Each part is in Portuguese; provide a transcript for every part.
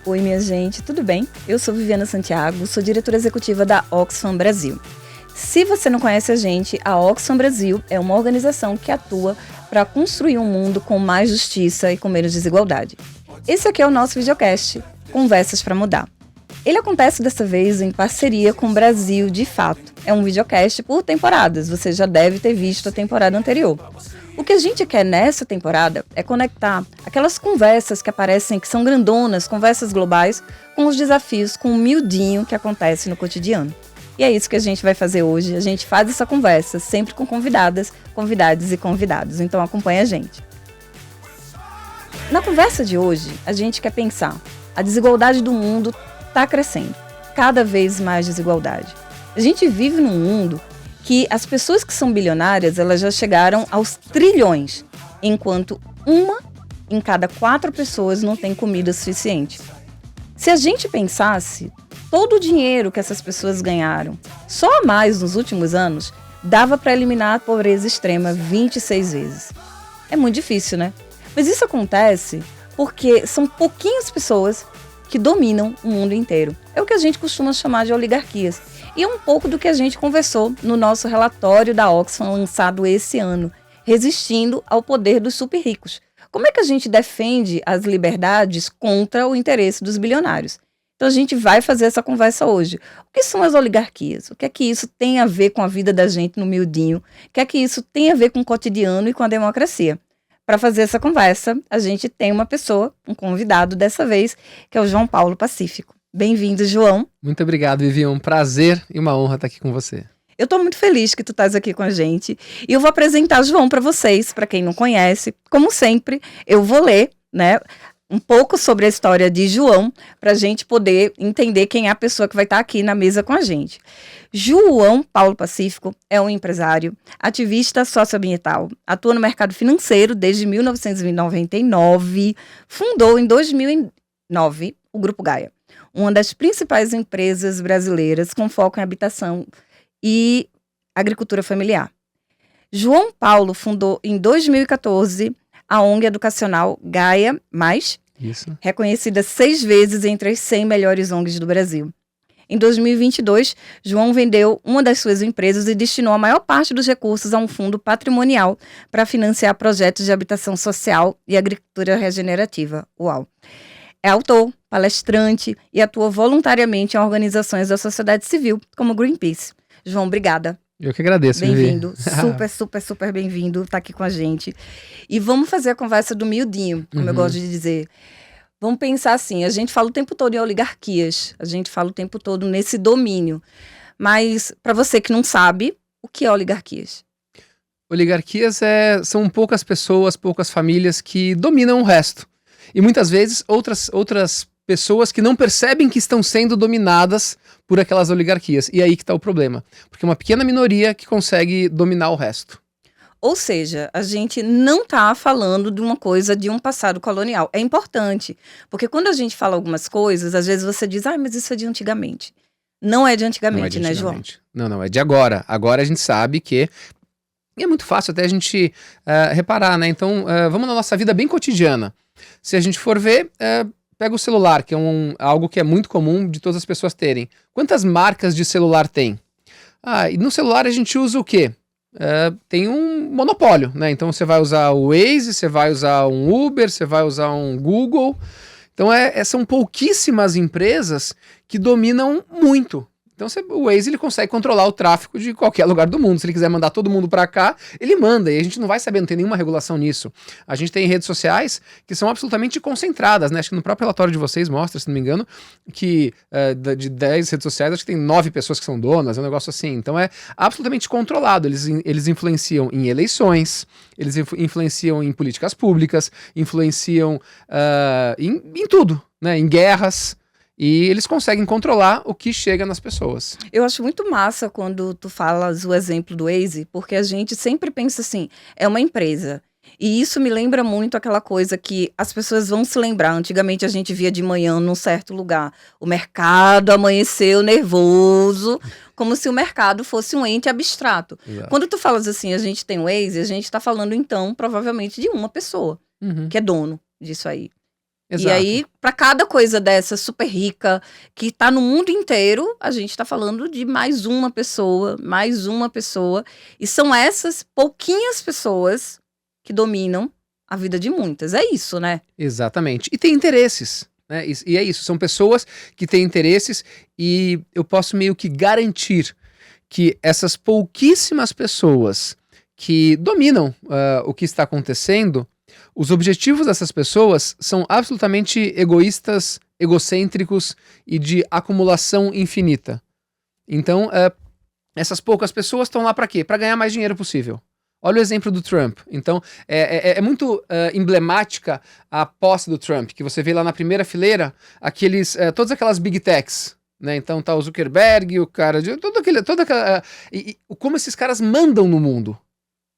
Oi, minha gente, tudo bem? Eu sou Viviana Santiago, sou diretora executiva da Oxfam Brasil. Se você não conhece a Oxfam Brasil é uma organização que atua para construir um mundo com mais justiça e com menos desigualdade. Esse aqui é o nosso videocast, Conversas para Mudar. Ele acontece dessa vez em parceria com o Brasil de Fato. É um videocast por temporadas, você já deve ter visto a temporada anterior. O que a gente quer nessa temporada é conectar aquelas conversas que aparecem, que são grandonas, conversas globais, com os desafios, com o miudinho que acontece no cotidiano. E é isso que a gente vai fazer hoje. A gente faz essa conversa sempre com convidadas, convidados e convidados. Então acompanha a gente. Na conversa de hoje, a gente quer pensar: a desigualdade do mundo está crescendo, cada vez mais desigualdade. A gente vive num mundo que as pessoas que são bilionárias, elas já chegaram aos trilhões, enquanto uma em cada 4 pessoas não tem comida suficiente. Se a gente pensasse, todo o dinheiro que essas pessoas ganharam, só a mais nos últimos anos, dava para eliminar a pobreza extrema 26 vezes. É muito difícil, né? Mas isso acontece porque são pouquinhas pessoas que dominam o mundo inteiro. É o que a gente costuma chamar de oligarquias. E é um pouco do que a gente conversou no nosso relatório da Oxfam lançado esse ano, Resistindo ao Poder dos Super Ricos. Como é que a gente defende as liberdades contra o interesse dos bilionários? Então a gente vai fazer essa conversa hoje. O que são as oligarquias? O que é que isso tem a ver com a vida da gente no miudinho? O que é que isso tem a ver com o cotidiano e com a democracia? Para fazer essa conversa, a gente tem uma pessoa, um convidado dessa vez, que é o João Paulo Pacífico. Bem-vindo, João. Muito obrigado, Vivi. Um prazer e uma honra estar aqui com você. Eu estou muito feliz que tu estás aqui com a gente. E eu vou apresentar o João para vocês, para quem não conhece. Como sempre, eu vou ler, né, um pouco sobre a história de João, para a gente poder entender quem é a pessoa que vai estar aqui na mesa com a gente. João Paulo Pacífico é um empresário, ativista socioambiental, atua no mercado financeiro desde 1999, fundou em 2009 o Grupo Gaia, uma das principais empresas brasileiras com foco em habitação e agricultura familiar. João Paulo fundou em 2014 a ONG educacional Gaia Mais, Isso. reconhecida 6 vezes entre as 100 melhores ONGs do Brasil. Em 2022, João vendeu uma das suas empresas e destinou a maior parte dos recursos a um fundo patrimonial para financiar projetos de habitação social e agricultura regenerativa. Uau! É autor, palestrante e atua voluntariamente em organizações da sociedade civil, como Greenpeace. João, obrigada. Eu que agradeço, Bem-vindo. Super bem-vindo estar aqui com a gente. E vamos fazer a conversa do miudinho, como eu gosto de dizer. Vamos pensar assim, a gente fala o tempo todo em oligarquias, a gente fala o tempo todo nesse domínio. Mas, para você que não sabe, o que é oligarquias? Oligarquias são poucas pessoas, poucas famílias que dominam o resto. E muitas vezes outras pessoas que não percebem que estão sendo dominadas por aquelas oligarquias. E aí que está o problema. Porque é uma pequena minoria que consegue dominar o resto. Ou seja, a gente não está falando de uma coisa de um passado colonial. É importante, porque quando a gente fala algumas coisas, às vezes você diz, mas isso é de antigamente. Não é de antigamente, né, João? Não, é de agora. Agora a gente sabe que... E é muito fácil até a gente reparar, né? Então, vamos na nossa vida bem cotidiana. Se a gente for ver... Pega o celular, que é algo que é muito comum de todas as pessoas terem. Quantas marcas de celular tem? E no celular a gente usa o quê? Tem um monopólio, né? Então você vai usar o Waze, você vai usar um Uber, você vai usar um Google. Então são pouquíssimas empresas que dominam muito. Então o Waze ele consegue controlar o tráfego de qualquer lugar do mundo. Se ele quiser mandar todo mundo para cá, ele manda. E a gente não vai saber, não tem nenhuma regulação nisso. A gente tem redes sociais que são absolutamente concentradas, né? Acho que no próprio relatório de vocês mostra, se não me engano, que de 10 redes sociais, acho que tem 9 pessoas que são donas, é um negócio assim. Então é absolutamente controlado. Eles influenciam em eleições, eles influenciam em políticas públicas, influenciam em tudo, né? Em guerras. E eles conseguem controlar o que chega nas pessoas. Eu acho muito massa quando tu falas o exemplo do Waze, porque a gente sempre pensa assim, é uma empresa. E isso me lembra muito aquela coisa que as pessoas vão se lembrar. Antigamente a gente via de manhã num certo lugar. O mercado amanheceu nervoso, como se o mercado fosse um ente abstrato. Exato. Quando tu falas assim, a gente tem o Waze, a gente está falando então provavelmente de uma pessoa, que é dono disso aí. E aí, para cada coisa dessa super rica, que tá no mundo inteiro, a gente tá falando de mais uma pessoa, mais uma pessoa. E são essas pouquinhas pessoas que dominam a vida de muitas. É isso, né? Exatamente. E tem interesses, né? E é isso, são pessoas que têm interesses e eu posso meio que garantir que essas pouquíssimas pessoas que dominam o que está acontecendo, os objetivos dessas pessoas são absolutamente egoístas, egocêntricos e de acumulação infinita. Então, essas poucas pessoas estão lá para quê? Para ganhar mais dinheiro possível. Olha o exemplo do Trump. Então, é muito emblemática a posse do Trump, que você vê lá na primeira fileira, todas aquelas big techs, né? Então tá o Zuckerberg, o cara de como esses caras mandam no mundo.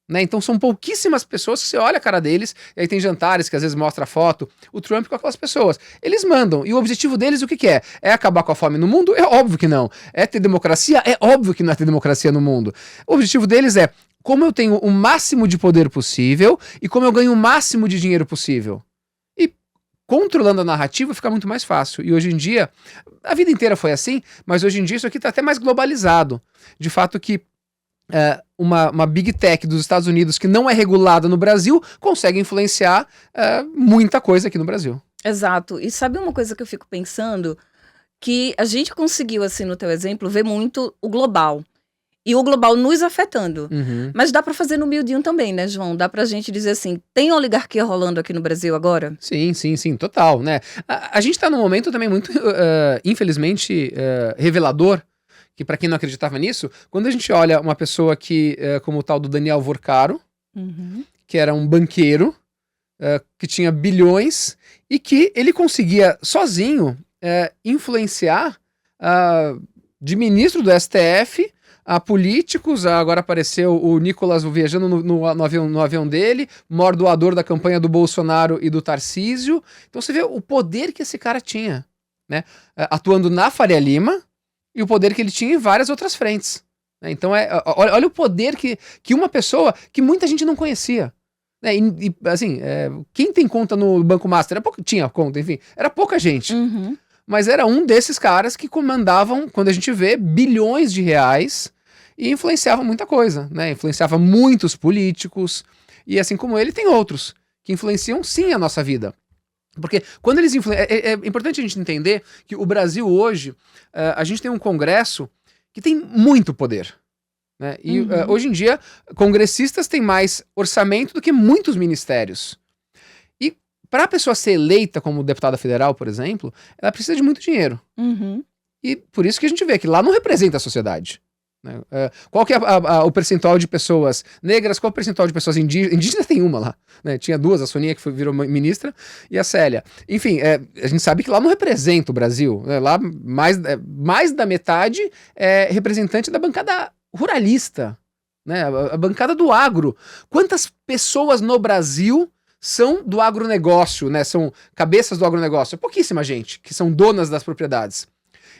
Né? Então são pouquíssimas pessoas que você olha a cara deles, e aí tem jantares que às vezes mostra a foto, o Trump com aquelas pessoas. Eles mandam, e o objetivo deles o que é? É acabar com a fome no mundo? É óbvio que não. É ter democracia? É óbvio que não é ter democracia no mundo. O objetivo deles é como eu tenho o máximo de poder possível e como eu ganho o máximo de dinheiro possível. E controlando a narrativa fica muito mais fácil. E hoje em dia, a vida inteira foi assim, mas hoje em dia isso aqui está até mais globalizado. De fato que uma big tech dos Estados Unidos que não é regulada no Brasil consegue influenciar muita coisa aqui no Brasil. Exato. E sabe uma coisa que eu fico pensando? Que a gente conseguiu, assim, no teu exemplo, ver muito o global. E o global nos afetando. Uhum. Mas dá pra fazer no miudinho também, né, João? Dá pra gente dizer assim, tem oligarquia rolando aqui no Brasil agora? Sim, total, né? A gente tá num momento também muito, infelizmente, revelador, que para quem não acreditava nisso, quando a gente olha uma pessoa que, como o tal do Daniel Vorcaro, que era um banqueiro, que tinha bilhões, e que ele conseguia sozinho influenciar de ministro do STF a políticos, agora apareceu o Nicolas viajando no avião dele, maior doador da campanha do Bolsonaro e do Tarcísio. Então você vê o poder que esse cara tinha, né? Atuando na Faria Lima, e o poder que ele tinha em várias outras frentes. Né? Então, olha o poder que uma pessoa que muita gente não conhecia. Né? Assim, quem tem conta no Banco Master? Tinha conta, enfim. Era pouca gente. Uhum. Mas era um desses caras que comandavam, quando a gente vê, bilhões de reais e influenciavam muita coisa. Né? Influenciava muitos políticos. E assim como ele, tem outros que influenciam sim a nossa vida. Porque quando eles influenciam. É importante a gente entender que o Brasil hoje, a gente tem um Congresso que tem muito poder. Né? E hoje em dia, congressistas têm mais orçamento do que muitos ministérios. E para a pessoa ser eleita como deputada federal, por exemplo, ela precisa de muito dinheiro. Uhum. E por isso que a gente vê que lá não representa a sociedade. Né? Qual que é o percentual de pessoas negras, qual é o percentual de pessoas indígenas? Indígena tem uma lá, né? Tinha duas, a Soninha que virou ministra e a Célia. Enfim, a gente sabe que lá não representa o Brasil, né? Lá mais da metade é representante da bancada ruralista, né? A bancada do agro. Quantas pessoas no Brasil são do agronegócio, né? São cabeças do agronegócio? É pouquíssima gente que são donas das propriedades.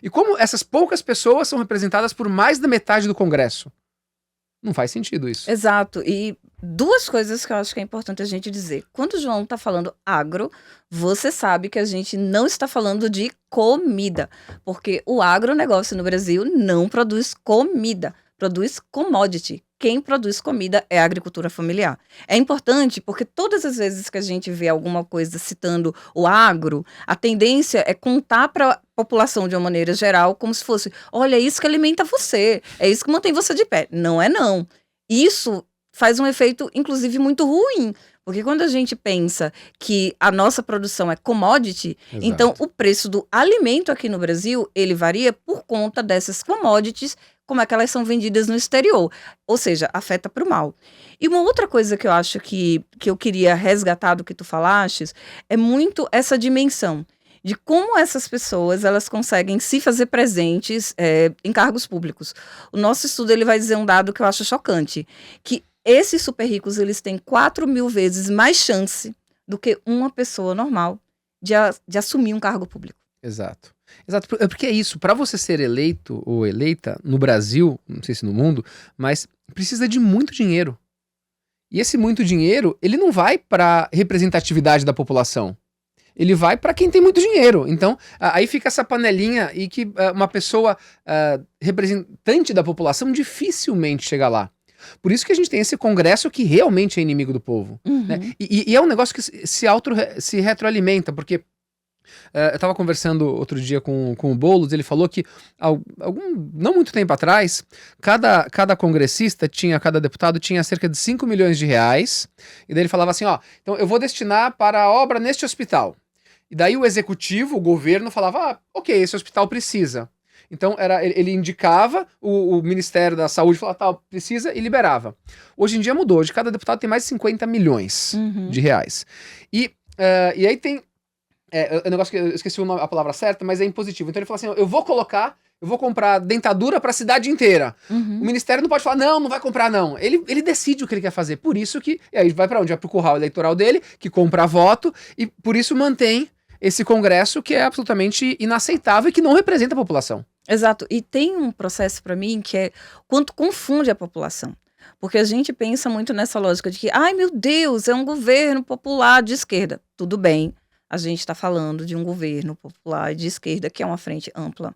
E como essas poucas pessoas são representadas por mais da metade do Congresso? Não faz sentido isso. Exato. E duas coisas que eu acho que é importante a gente dizer. Quando o João está falando agro, você sabe que a gente não está falando de comida. Porque o agronegócio no Brasil não produz comida, produz commodity. Quem produz comida é a agricultura familiar. É importante porque todas as vezes que a gente vê alguma coisa citando o agro, a tendência é contar para a população de uma maneira geral como se fosse, olha, é isso que alimenta você, é isso que mantém você de pé. Não é não. Isso faz um efeito, inclusive, muito ruim. Porque quando a gente pensa que a nossa produção é commodity, Exato. Então o preço do alimento aqui no Brasil, ele varia por conta dessas commodities, como é que elas são vendidas no exterior. Ou seja, afeta para o mal. E uma outra coisa que eu acho que eu queria resgatar do que tu falastes, é muito essa dimensão de como essas pessoas elas conseguem se fazer presentes em cargos públicos. O nosso estudo ele vai dizer um dado que eu acho chocante, que esses super ricos eles têm 4.000 vezes mais chance do que uma pessoa normal de assumir um cargo público. Exato. Porque é isso, para você ser eleito ou eleita no Brasil, não sei se no mundo, mas precisa de muito dinheiro. E esse muito dinheiro, ele não vai para representatividade da população. Ele vai para quem tem muito dinheiro. Então, aí fica essa panelinha e que uma pessoa representante da população dificilmente chega lá. Por isso que a gente tem esse congresso que realmente é inimigo do povo. Né? E é um negócio que se retroalimenta, porque eu estava conversando outro dia com o Boulos, ele falou que não muito tempo atrás, cada congressista cada deputado tinha cerca de 5 milhões de reais, e daí ele falava assim, ó, então eu vou destinar para a obra neste hospital. E daí o executivo, o governo, falava, ok, esse hospital precisa. Então ele indicava, o Ministério da Saúde falava, tá, precisa, e liberava. Hoje em dia mudou, hoje cada deputado tem mais de 50 milhões de reais. E aí tem o negócio que eu esqueci a palavra certa, mas é impositivo. Então ele fala assim, eu vou comprar dentadura para a cidade inteira. O Ministério não pode falar, não vai comprar não. Ele decide o que ele quer fazer. Por isso que, e aí vai para onde? Vai pro curral eleitoral dele, que compra voto, e por isso mantém esse congresso que é absolutamente inaceitável e que não representa a população. Exato. E tem um processo para mim que é quanto confunde a população. Porque a gente pensa muito nessa lógica de que, ai meu Deus, é um governo popular de esquerda. Tudo bem, a gente está falando de um governo popular de esquerda que é uma frente ampla,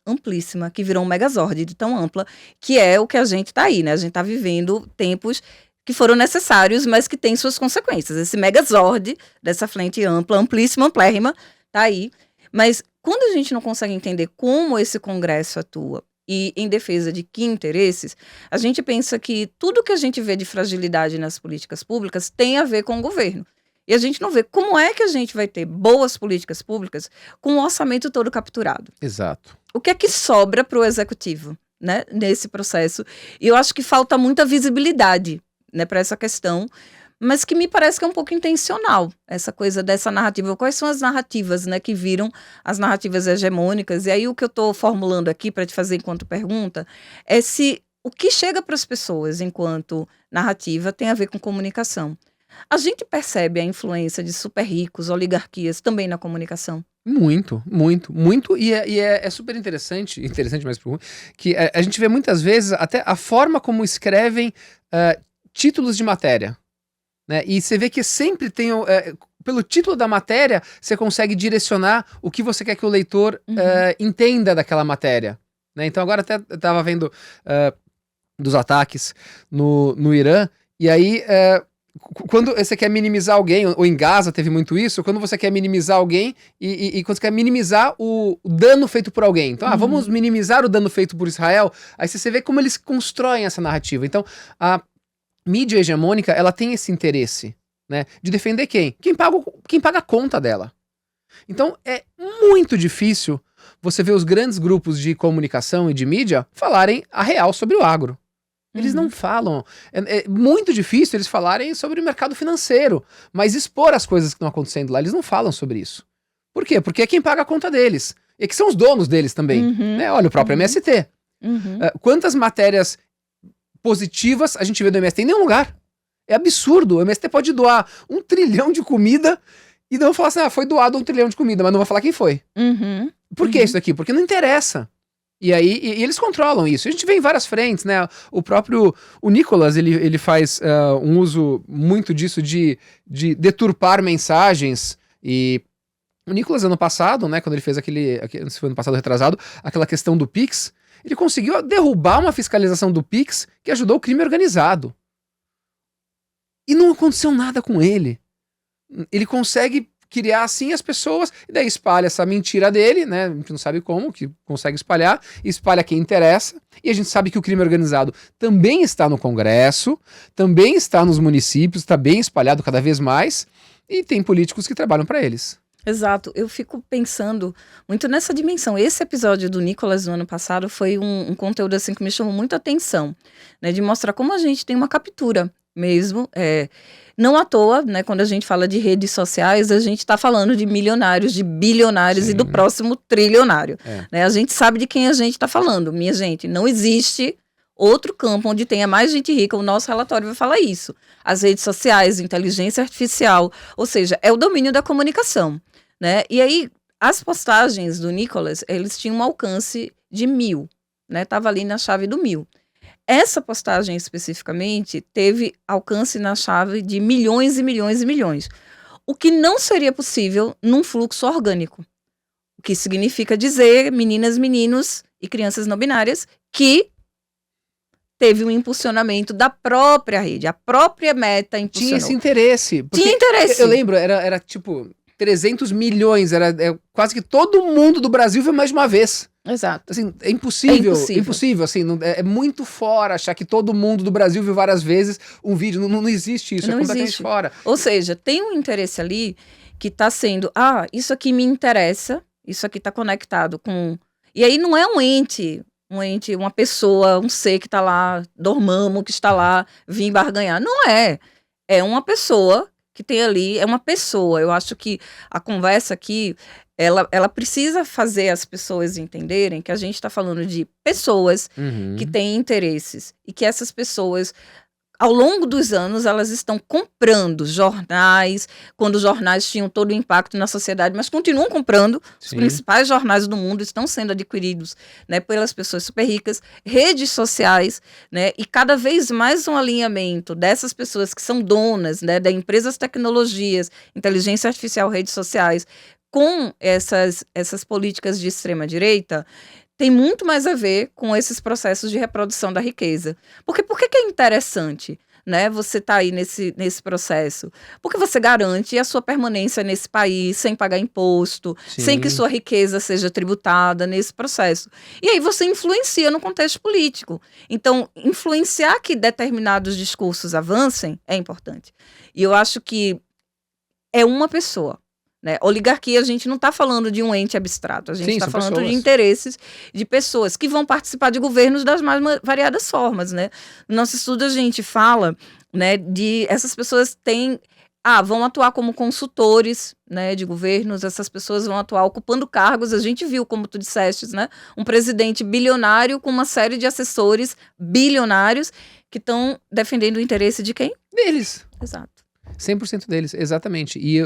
amplíssima, que virou um megazord de tão ampla, que é o que a gente está aí, né? A gente está vivendo tempos que foram necessários, mas que têm suas consequências. Esse megazord dessa frente ampla, amplíssima, amplérrima, tá aí. Mas quando a gente não consegue entender como esse Congresso atua e em defesa de que interesses, a gente pensa que tudo que a gente vê de fragilidade nas políticas públicas tem a ver com o governo. E a gente não vê como é que a gente vai ter boas políticas públicas com o orçamento todo capturado. Exato. O que é que sobra para o executivo, né, nesse processo? E eu acho que falta muita visibilidade, né, para essa questão, mas que me parece que é um pouco intencional, essa coisa dessa narrativa. Quais são as narrativas, né, que viram as narrativas hegemônicas? E aí o que eu estou formulando aqui para te fazer enquanto pergunta é se o que chega para as pessoas enquanto narrativa tem a ver com comunicação. A gente percebe a influência de super ricos, oligarquias também na comunicação. Muito, muito, muito. E é super interessante mais pro que a gente vê muitas vezes até a forma como escrevem títulos de matéria. Né? E você vê que sempre tem, pelo título da matéria, você consegue direcionar o que você quer que o leitor entenda daquela matéria. Né? Então agora até eu estava vendo dos ataques no Irã, e aí quando você quer minimizar alguém, ou em Gaza teve muito isso, quando você quer minimizar alguém e quando você quer minimizar o dano feito por alguém. Então, vamos minimizar o dano feito por Israel. Aí você vê como eles constroem essa narrativa. Então, a mídia hegemônica, ela tem esse interesse, né, de defender quem? Quem paga a conta dela. Então, é muito difícil você ver os grandes grupos de comunicação e de mídia falarem a real sobre o agro. Eles não falam. É muito difícil eles falarem sobre o mercado financeiro, mas expor as coisas que estão acontecendo lá, eles não falam sobre isso. Por quê? Porque é quem paga a conta deles. E que são os donos deles também. Né? Olha, o próprio MST. Quantas matérias positivas a gente vê do MST em nenhum lugar? É absurdo. O MST pode doar 1 trilhão de comida e não falar assim, foi doado 1 trilhão de comida, mas não vai falar quem foi. Por que isso daqui? Porque não interessa. E aí eles controlam isso. A gente vê em várias frentes, né? O Nicolas, ele faz um uso muito disso de deturpar mensagens. E o Nicolas, ano passado, né? Quando ele fez não sei se foi ano passado ou retrasado, aquela questão do Pix, ele conseguiu derrubar uma fiscalização do Pix que ajudou o crime organizado. E não aconteceu nada com ele. Ele consegue criar assim as pessoas, e daí espalha essa mentira dele, né? A gente não sabe como, que consegue espalha quem interessa, e a gente sabe que o crime organizado também está no Congresso, também está nos municípios, está bem espalhado cada vez mais, e tem políticos que trabalham para eles. Exato, eu fico pensando muito nessa dimensão. Esse episódio do Nicolas no ano passado foi um conteúdo assim que me chamou muita atenção, né? De mostrar como a gente tem uma captura mesmo, não à toa, né, quando a gente fala de redes sociais, a gente está falando de milionários, de bilionários. Sim. E do próximo trilionário. Né? A gente sabe de quem a gente está falando. Minha gente, não existe outro campo onde tenha mais gente rica. O nosso relatório vai falar isso. As redes sociais, inteligência artificial, ou seja, é o domínio da comunicação. Né? E aí, as postagens do Nicolas, eles tinham um alcance de 1.000, né? Tava ali na chave do 1.000. Essa postagem especificamente teve alcance na chave de milhões e milhões e milhões. O que não seria possível num fluxo orgânico. O que significa dizer, meninas, meninos e crianças não binárias, que teve um impulsionamento da própria rede. A própria Meta impulsionou. Tinha esse interesse. Tinha interesse. Eu lembro, era tipo 300 milhões, quase que todo mundo do Brasil viu mais de uma vez. Exato. Assim, é impossível, assim, é muito fora achar que todo mundo do Brasil viu várias vezes um vídeo, não existe isso, não é completamente existe. fora. Ou seja, tem um interesse ali que está sendo, isso aqui me interessa, isso aqui está conectado com... E aí não é um ente, uma pessoa, um ser que está lá, dormamo, que está lá, vim barganhar. Não é. É uma pessoa que tem ali, é uma pessoa. Eu acho que a conversa aqui, ela precisa fazer as pessoas entenderem que a gente está falando de pessoas que têm interesses e que essas pessoas, ao longo dos anos, elas estão comprando jornais, quando os jornais tinham todo o impacto na sociedade, mas continuam comprando. Os principais jornais do mundo estão sendo adquiridos, né, pelas pessoas super ricas, redes sociais, né, e cada vez mais um alinhamento dessas pessoas que são donas, né, das empresas tecnologias, inteligência artificial, redes sociais, com essas políticas de extrema-direita, tem muito mais a ver com esses processos de reprodução da riqueza. Porque por que é interessante, né, você tá aí nesse processo? Porque você garante a sua permanência nesse país sem pagar imposto, sem que sua riqueza seja tributada nesse processo. E aí você influencia no contexto político. Então, influenciar que determinados discursos avancem é importante. E eu acho que é uma pessoa. Né? Oligarquia, a gente não está falando de um ente abstrato, a gente está falando de interesses de pessoas que vão participar de governos das mais variadas formas. Né? No nosso estudo a gente fala, né, de essas pessoas vão atuar como consultores, né, de governos, essas pessoas vão atuar ocupando cargos. A gente viu, como tu disseste, né, um presidente bilionário com uma série de assessores bilionários que estão defendendo o interesse de quem? Deles. Exato. 100% deles, exatamente. E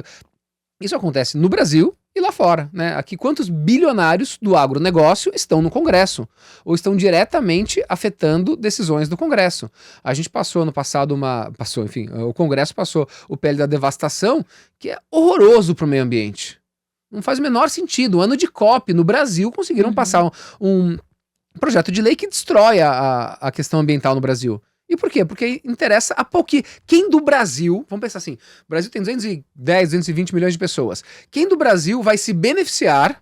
isso acontece no Brasil e lá fora, né? Aqui, quantos bilionários do agronegócio estão no Congresso? Ou estão diretamente afetando decisões do Congresso? A gente passou ano passado o Congresso passou o PL da devastação, que é horroroso para o meio ambiente. Não faz o menor sentido. Um ano de COP no Brasil conseguiram passar um projeto de lei que destrói a questão ambiental no Brasil. E por quê? Porque interessa a pouquinho. Quem do Brasil, vamos pensar assim, o Brasil tem 210, 220 milhões de pessoas. Quem do Brasil vai se beneficiar,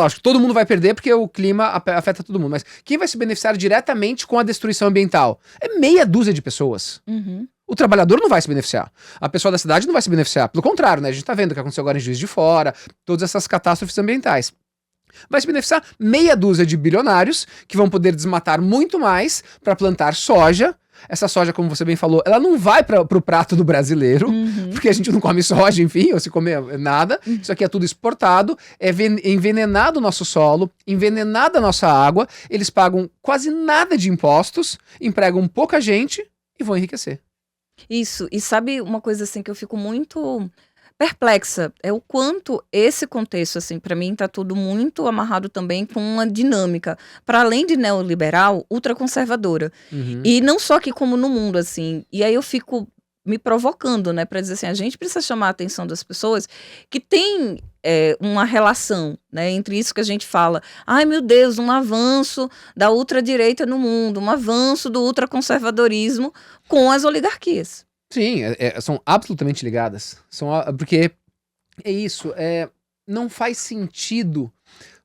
acho que todo mundo vai perder porque o clima afeta todo mundo, mas quem vai se beneficiar diretamente com a destruição ambiental? É meia dúzia de pessoas. O trabalhador não vai se beneficiar. A pessoa da cidade não vai se beneficiar. Pelo contrário, né? A gente tá vendo o que aconteceu agora em Juiz de Fora, todas essas catástrofes ambientais. Vai se beneficiar meia dúzia de bilionários que vão poder desmatar muito mais para plantar soja. Essa soja, como você bem falou, ela não vai para o prato do brasileiro, porque a gente não come soja, enfim, ou se comer nada. Isso aqui é tudo exportado, é envenenado o nosso solo, envenenada a nossa água. Eles pagam quase nada de impostos, empregam pouca gente e vão enriquecer. Isso, e sabe uma coisa assim que eu fico muito perplexa, é o quanto esse contexto, assim, para mim tá tudo muito amarrado também com uma dinâmica, para além de neoliberal, ultraconservadora. E não só aqui como no mundo, assim. E aí eu fico me provocando, né, para dizer assim, a gente precisa chamar a atenção das pessoas que tem uma relação, né, entre isso que a gente fala, ai meu Deus, um avanço da ultradireita no mundo, um avanço do ultraconservadorismo com as oligarquias. Sim, são absolutamente ligadas. Porque é isso, não faz sentido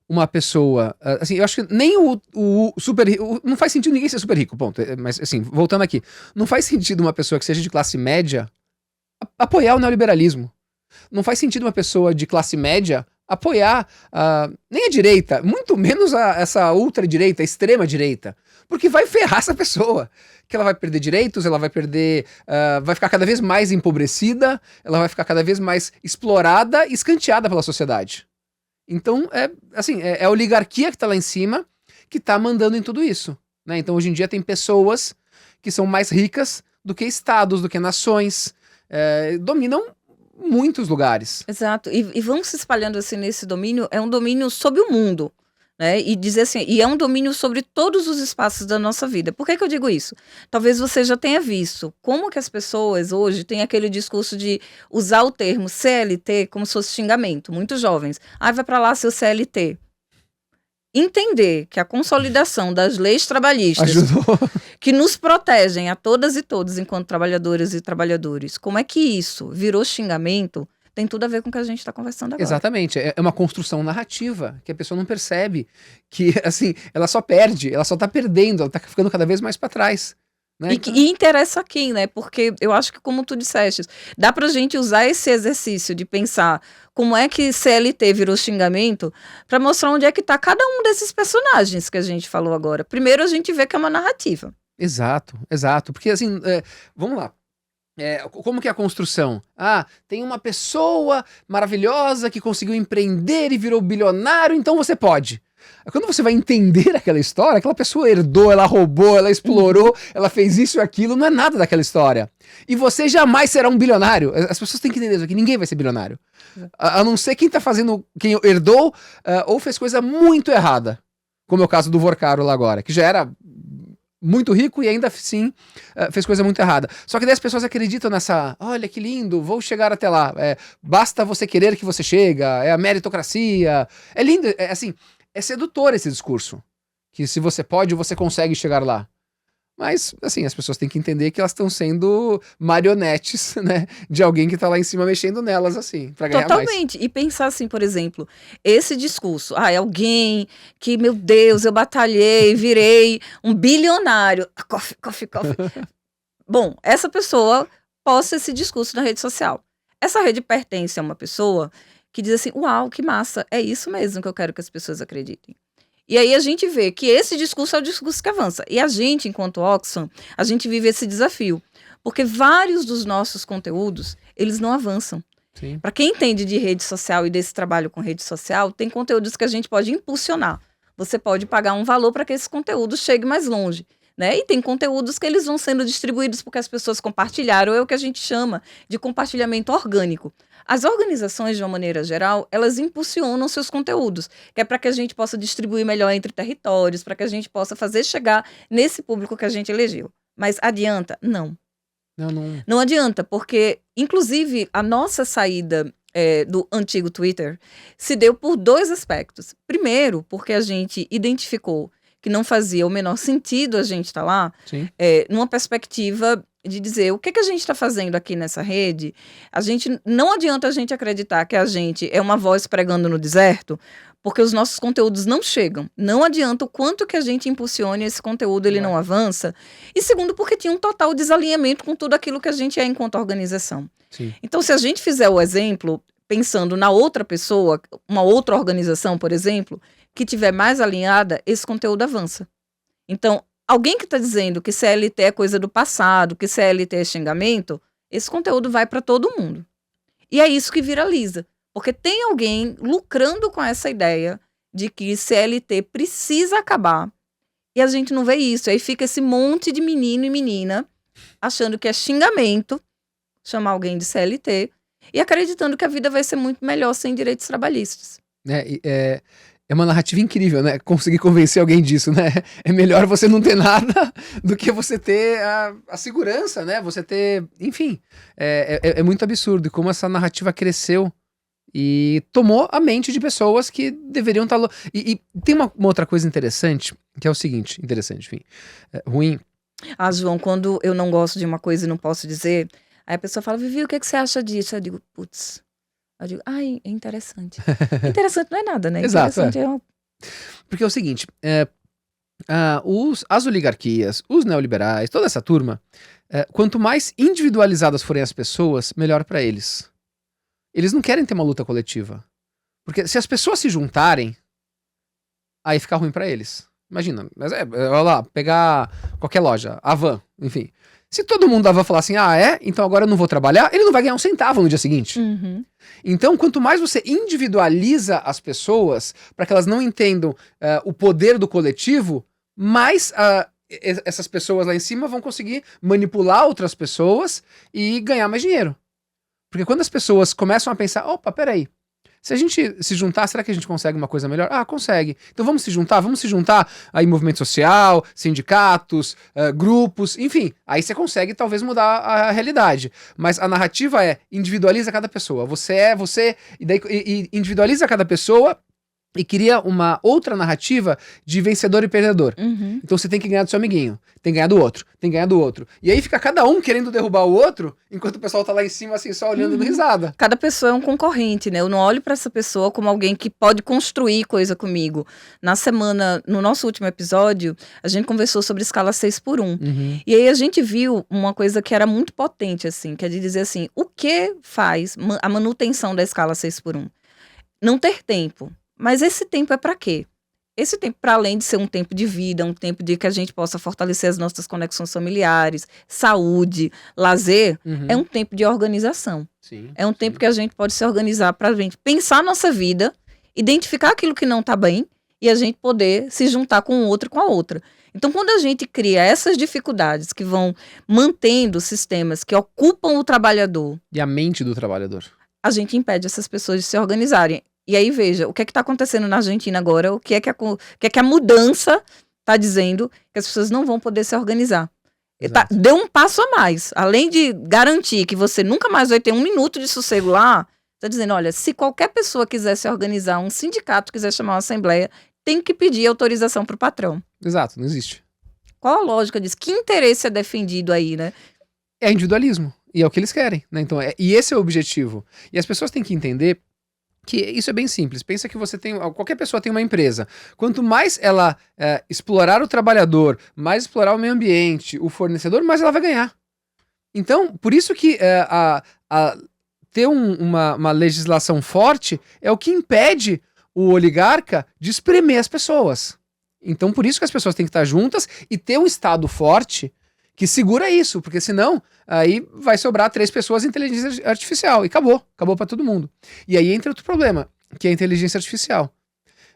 uma pessoa... Assim, eu acho que nem o super rico... Não faz sentido ninguém ser super rico, ponto. Mas, assim, voltando aqui. Não faz sentido uma pessoa que seja de classe média apoiar o neoliberalismo. Não faz sentido uma pessoa de classe média apoiar nem a direita, muito menos essa ultradireita, a extrema-direita. Porque vai ferrar essa pessoa. Que ela vai perder direitos, ela vai perder... vai ficar cada vez mais empobrecida, ela vai ficar cada vez mais explorada e escanteada pela sociedade. Então, é a oligarquia que está lá em cima que está mandando em tudo isso. Né? Então, hoje em dia, tem pessoas que são mais ricas do que estados, do que nações. Dominam muitos lugares. Exato. E vão se espalhando assim nesse domínio, é um domínio sobre o mundo. né? E dizer assim, e é um domínio sobre todos os espaços da nossa vida. Por que eu digo isso? Talvez você já tenha visto como que as pessoas hoje têm aquele discurso de usar o termo CLT como se fosse xingamento. Muitos jovens. Vai pra lá seu CLT. Entender que a consolidação das leis trabalhistas Ajudou. que nos protegem a todas e todos enquanto trabalhadoras e trabalhadores, como é que isso virou xingamento, tem tudo a ver com o que a gente está conversando agora. Exatamente, é uma construção narrativa que a pessoa não percebe, que assim, ela só perde, ela só tá perdendo, ela tá ficando cada vez mais para trás. Né? E interessa aqui, né? Porque eu acho que, como tu disseste, dá pra gente usar esse exercício de pensar como é que CLT virou xingamento para mostrar onde é que tá cada um desses personagens que a gente falou agora. Primeiro a gente vê que é uma narrativa. Exato, exato, porque assim, vamos lá. Como que é a construção? Tem uma pessoa maravilhosa que conseguiu empreender e virou bilionário, então você pode. Quando você vai entender aquela história, aquela pessoa herdou, ela roubou, ela explorou, ela fez isso e aquilo, não é nada daquela história. E você jamais será um bilionário. As pessoas têm que entender isso aqui, ninguém vai ser bilionário. A não ser quem tá fazendo, quem herdou ou fez coisa muito errada. Como é o caso do Vorcaro lá agora, que já era muito rico e ainda assim fez coisa muito errada. Só que daí as pessoas acreditam nessa, olha que lindo, vou chegar até lá. Basta você querer que você chega, é a meritocracia. É lindo, assim, é sedutor esse discurso. Que se você pode, você consegue chegar lá. Mas, assim, as pessoas têm que entender que elas estão sendo marionetes, né? De alguém que tá lá em cima mexendo nelas, assim, pra ganhar mais. Totalmente. E pensar assim, por exemplo, esse discurso. É alguém que, meu Deus, eu batalhei, virei um bilionário. Coffee. Bom, essa pessoa posta esse discurso na rede social. Essa rede pertence a uma pessoa que diz assim, uau, que massa, é isso mesmo que eu quero que as pessoas acreditem. E aí a gente vê que esse discurso é o discurso que avança. E a gente, enquanto Oxfam, a gente vive esse desafio. Porque vários dos nossos conteúdos, eles não avançam. Para quem entende de rede social e desse trabalho com rede social, tem conteúdos que a gente pode impulsionar. Você pode pagar um valor para que esse conteúdo chegue mais longe. Né? E tem conteúdos que eles vão sendo distribuídos porque as pessoas compartilharam, é o que a gente chama de compartilhamento orgânico. As organizações, de uma maneira geral, elas impulsionam seus conteúdos, que é para que a gente possa distribuir melhor entre territórios, para que a gente possa fazer chegar nesse público que a gente elegeu. Mas adianta? Não. Não adianta, porque, inclusive, a nossa saída do antigo Twitter se deu por dois aspectos. Primeiro, porque a gente identificou que não fazia o menor sentido a gente estar lá, numa perspectiva de dizer o que a gente está fazendo aqui nessa rede. Não adianta a gente acreditar que a gente é uma voz pregando no deserto, porque os nossos conteúdos não chegam. Não adianta o quanto que a gente impulsione esse conteúdo, ele não avança. E segundo, porque tinha um total desalinhamento com tudo aquilo que a gente é enquanto organização. Sim. Então, se a gente fizer o exemplo, pensando na outra pessoa, uma outra organização, por exemplo, que tiver mais alinhada, esse conteúdo avança. Então, alguém que está dizendo que CLT é coisa do passado, que CLT é xingamento, esse conteúdo vai para todo mundo. E é isso que viraliza. Porque tem alguém lucrando com essa ideia de que CLT precisa acabar. E a gente não vê isso. Aí fica esse monte de menino e menina achando que é xingamento chamar alguém de CLT e acreditando que a vida vai ser muito melhor sem direitos trabalhistas. É uma narrativa incrível, né? Conseguir convencer alguém disso, né? É melhor você não ter nada do que você ter a segurança, né? Você ter... Enfim, é muito absurdo como essa narrativa cresceu e tomou a mente de pessoas que deveriam estar... E tem uma outra coisa interessante, que é o seguinte... Interessante, enfim. Ruim. João, quando eu não gosto de uma coisa e não posso dizer, aí a pessoa fala, Vivi, o que você acha disso? Eu digo, putz... Eu digo, é interessante. Interessante não é nada, né? Exato, interessante Porque é o seguinte, as oligarquias, os neoliberais, toda essa turma, quanto mais individualizadas forem as pessoas, melhor pra eles. Eles não querem ter uma luta coletiva. Porque se as pessoas se juntarem, aí fica ruim pra eles. Imagina, mas olha lá, pegar qualquer loja, Havan, enfim. Se todo mundo da Havan falar assim, então agora eu não vou trabalhar, ele não vai ganhar um centavo no dia seguinte. Uhum. Então, quanto mais você individualiza as pessoas, para que elas não entendam o poder do coletivo, mais essas pessoas lá em cima vão conseguir manipular outras pessoas e ganhar mais dinheiro. Porque quando as pessoas começam a pensar, opa, peraí, Se a gente se juntar, será que a gente consegue uma coisa melhor? Ah, consegue. Então vamos se juntar aí movimento social, sindicatos, grupos, enfim. Aí você consegue talvez mudar a realidade. Mas a narrativa é individualiza cada pessoa. Você, e individualiza cada pessoa e cria uma outra narrativa de vencedor e perdedor. Uhum. Então você tem que ganhar do seu amiguinho, tem que ganhar do outro, tem que ganhar do outro. E aí fica cada um querendo derrubar o outro, enquanto o pessoal tá lá em cima, assim, só olhando, dando risada. Cada pessoa é um concorrente, né? Eu não olho para essa pessoa como alguém que pode construir coisa comigo. Na semana, no nosso último episódio, a gente conversou sobre escala 6x1. Uhum. E aí a gente viu uma coisa que era muito potente, assim, que é de dizer assim, o que faz a manutenção da escala 6x1? Não ter tempo. Mas esse tempo é para quê? Esse tempo, para além de ser um tempo de vida, um tempo de que a gente possa fortalecer as nossas conexões familiares, saúde, lazer, é um tempo de organização. Sim, é um tempo que a gente pode se organizar para a gente pensar a nossa vida, identificar aquilo que não está bem e a gente poder se juntar com o outro e com a outra. Então, quando a gente cria essas dificuldades que vão mantendo sistemas que ocupam o trabalhador... E a mente do trabalhador. A gente impede essas pessoas de se organizarem. E aí, veja, o que é que está acontecendo na Argentina agora? O que é que a mudança está dizendo que as pessoas não vão poder se organizar? Deu um passo a mais. Além de garantir que você nunca mais vai ter um minuto de sossego lá, está dizendo, olha, se qualquer pessoa quiser se organizar, um sindicato quiser chamar uma assembleia, tem que pedir autorização para o patrão. Exato, não existe. Qual a lógica disso? Que interesse é defendido aí, né? É individualismo. E é o que eles querem, né? Então, e esse é o objetivo. E as pessoas têm que entender que isso é bem simples. Pensa que qualquer pessoa tem uma empresa. Quanto mais ela explorar o trabalhador, mais explorar o meio ambiente, o fornecedor, mais ela vai ganhar. Então, por isso que ter uma legislação forte é o que impede o oligarca de espremer as pessoas. Então, por isso que as pessoas têm que estar juntas e ter um Estado forte que segura isso, porque senão aí vai sobrar 3 pessoas em inteligência artificial e acabou para todo mundo. E aí entra outro problema, que é a inteligência artificial.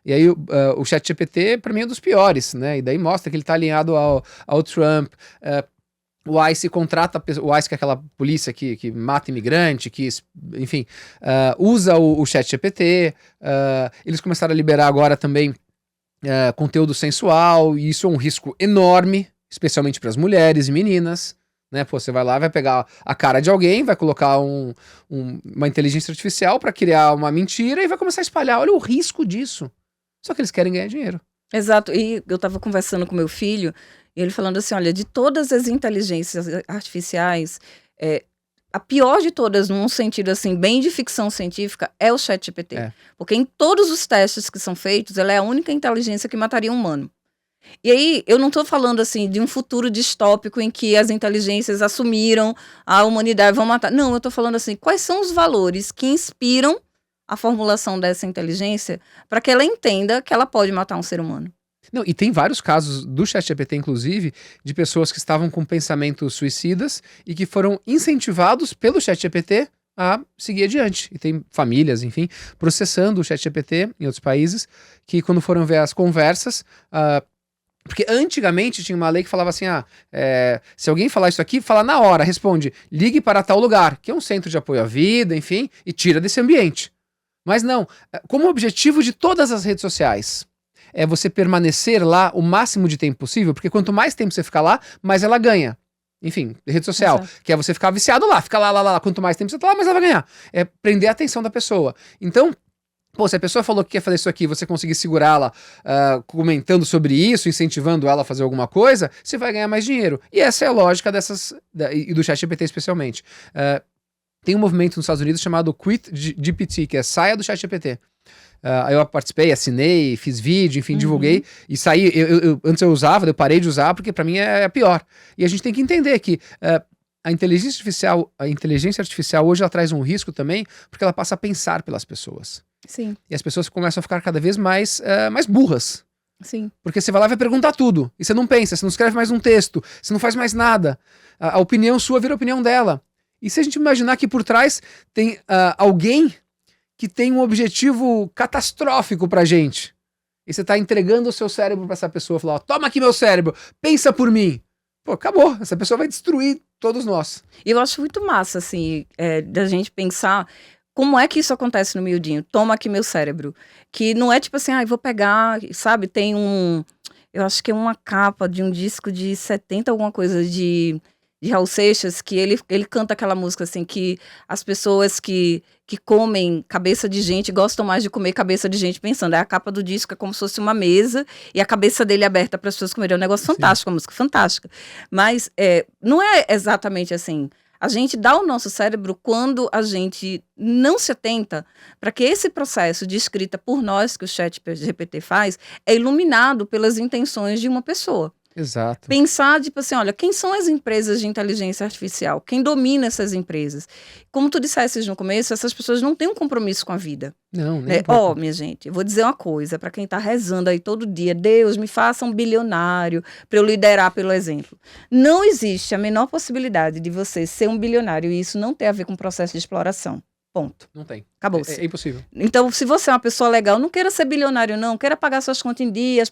E aí o ChatGPT, para mim, é um dos piores, né? E daí mostra que ele está alinhado ao Trump. O ICE contrata, o ICE que é aquela polícia que mata imigrante, que, enfim, usa o ChatGPT. Eles começaram a liberar agora também conteúdo sensual, e isso é um risco enorme, especialmente para as mulheres e meninas, né? Pô, você vai lá, vai pegar a cara de alguém, vai colocar uma inteligência artificial para criar uma mentira e vai começar a espalhar. Olha o risco disso. Só que eles querem ganhar dinheiro. Exato. E eu estava conversando com meu filho e ele falando assim, olha, de todas as inteligências artificiais, a pior de todas, num sentido assim, bem de ficção científica, é o ChatGPT. Porque em todos os testes que são feitos, ela é a única inteligência que mataria um humano. E aí, eu não estou falando assim de um futuro distópico em que as inteligências assumiram a humanidade e vão matar. Não, eu estou falando assim, quais são os valores que inspiram a formulação dessa inteligência para que ela entenda que ela pode matar um ser humano. Não, e tem vários casos do ChatGPT, inclusive, de pessoas que estavam com pensamentos suicidas e que foram incentivados pelo ChatGPT a seguir adiante. E tem famílias, enfim, processando o ChatGPT em outros países, que quando foram ver as conversas... Porque antigamente tinha uma lei que falava assim, se alguém falar isso aqui, fala na hora, responde, ligue para tal lugar, que é um centro de apoio à vida, enfim, e tira desse ambiente. Mas não, como objetivo de todas as redes sociais, é você permanecer lá o máximo de tempo possível, porque quanto mais tempo você ficar lá, mais ela ganha. Enfim, rede social, que é você ficar viciado lá, fica lá, quanto mais tempo você tá lá, mais ela vai ganhar. É prender a atenção da pessoa. Então... Pô, se a pessoa falou que quer fazer isso aqui, você conseguir segurá-la comentando sobre isso, incentivando ela a fazer alguma coisa, você vai ganhar mais dinheiro. E essa é a lógica e do ChatGPT especialmente. Tem um movimento nos Estados Unidos chamado Quit GPT, que é saia do ChatGPT. Eu participei, assinei, fiz vídeo, enfim, divulguei e saí. Antes eu usava, eu parei de usar porque pra mim é pior. E a gente tem que entender que... A inteligência artificial hoje ela traz um risco também, porque ela passa a pensar pelas pessoas. Sim. E as pessoas começam a ficar cada vez mais burras. Sim. Porque você vai lá e vai perguntar tudo. E você não pensa, você não escreve mais um texto, você não faz mais nada. A opinião sua vira a opinião dela. E se a gente imaginar que por trás tem alguém que tem um objetivo catastrófico pra gente. E você tá entregando o seu cérebro pra essa pessoa, falar, ó, toma aqui meu cérebro, pensa por mim. Pô, acabou. Essa pessoa vai destruir todos nós. E eu acho muito massa, assim, da gente pensar como é que isso acontece no miudinho? Toma aqui meu cérebro. Que não é tipo assim, vou pegar, sabe? Tem eu acho que é uma capa de um disco de 70, alguma coisa de Raul Seixas, que ele canta aquela música assim, que as pessoas que comem cabeça de gente gostam mais de comer cabeça de gente pensando. É a capa do disco, é como se fosse uma mesa e a cabeça dele aberta para as pessoas comerem. É um negócio fantástico, uma música fantástica. Mas não é exatamente assim. A gente dá o nosso cérebro quando a gente não se atenta para que esse processo de escrita por nós, que o chat GPT faz, é iluminado pelas intenções de uma pessoa. Exato. Pensar, tipo assim, olha, quem são as empresas de inteligência artificial? Quem domina essas empresas? Como tu disseste no começo, essas pessoas não têm um compromisso com a vida. Não, nem um pouco. Minha gente, eu vou dizer uma coisa, para quem tá rezando aí todo dia, Deus, me faça um bilionário para eu liderar pelo exemplo. Não existe a menor possibilidade de você ser um bilionário e isso não ter a ver com o processo de exploração. Ponto. Não tem. Acabou-se. É impossível. Então, se você é uma pessoa legal, não queira ser bilionário, não. Queira pagar suas contas em dias,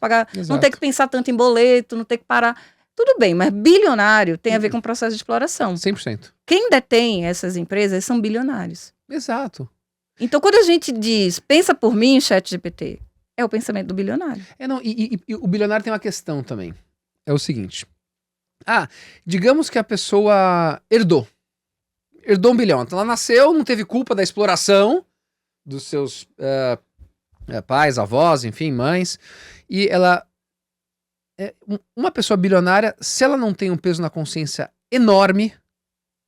não ter que pensar tanto em boleto, não ter que parar. Tudo bem, mas bilionário tem a ver com o processo de exploração. 100%. Quem detém essas empresas são bilionários. Exato. Então, quando a gente diz, pensa por mim, ChatGPT, é o pensamento do bilionário. E o bilionário tem uma questão também. É o seguinte. Digamos que a pessoa herdou um bilhão. Então ela nasceu, não teve culpa da exploração dos seus pais, avós, enfim, mães. E ela uma pessoa bilionária, se ela não tem um peso na consciência enorme,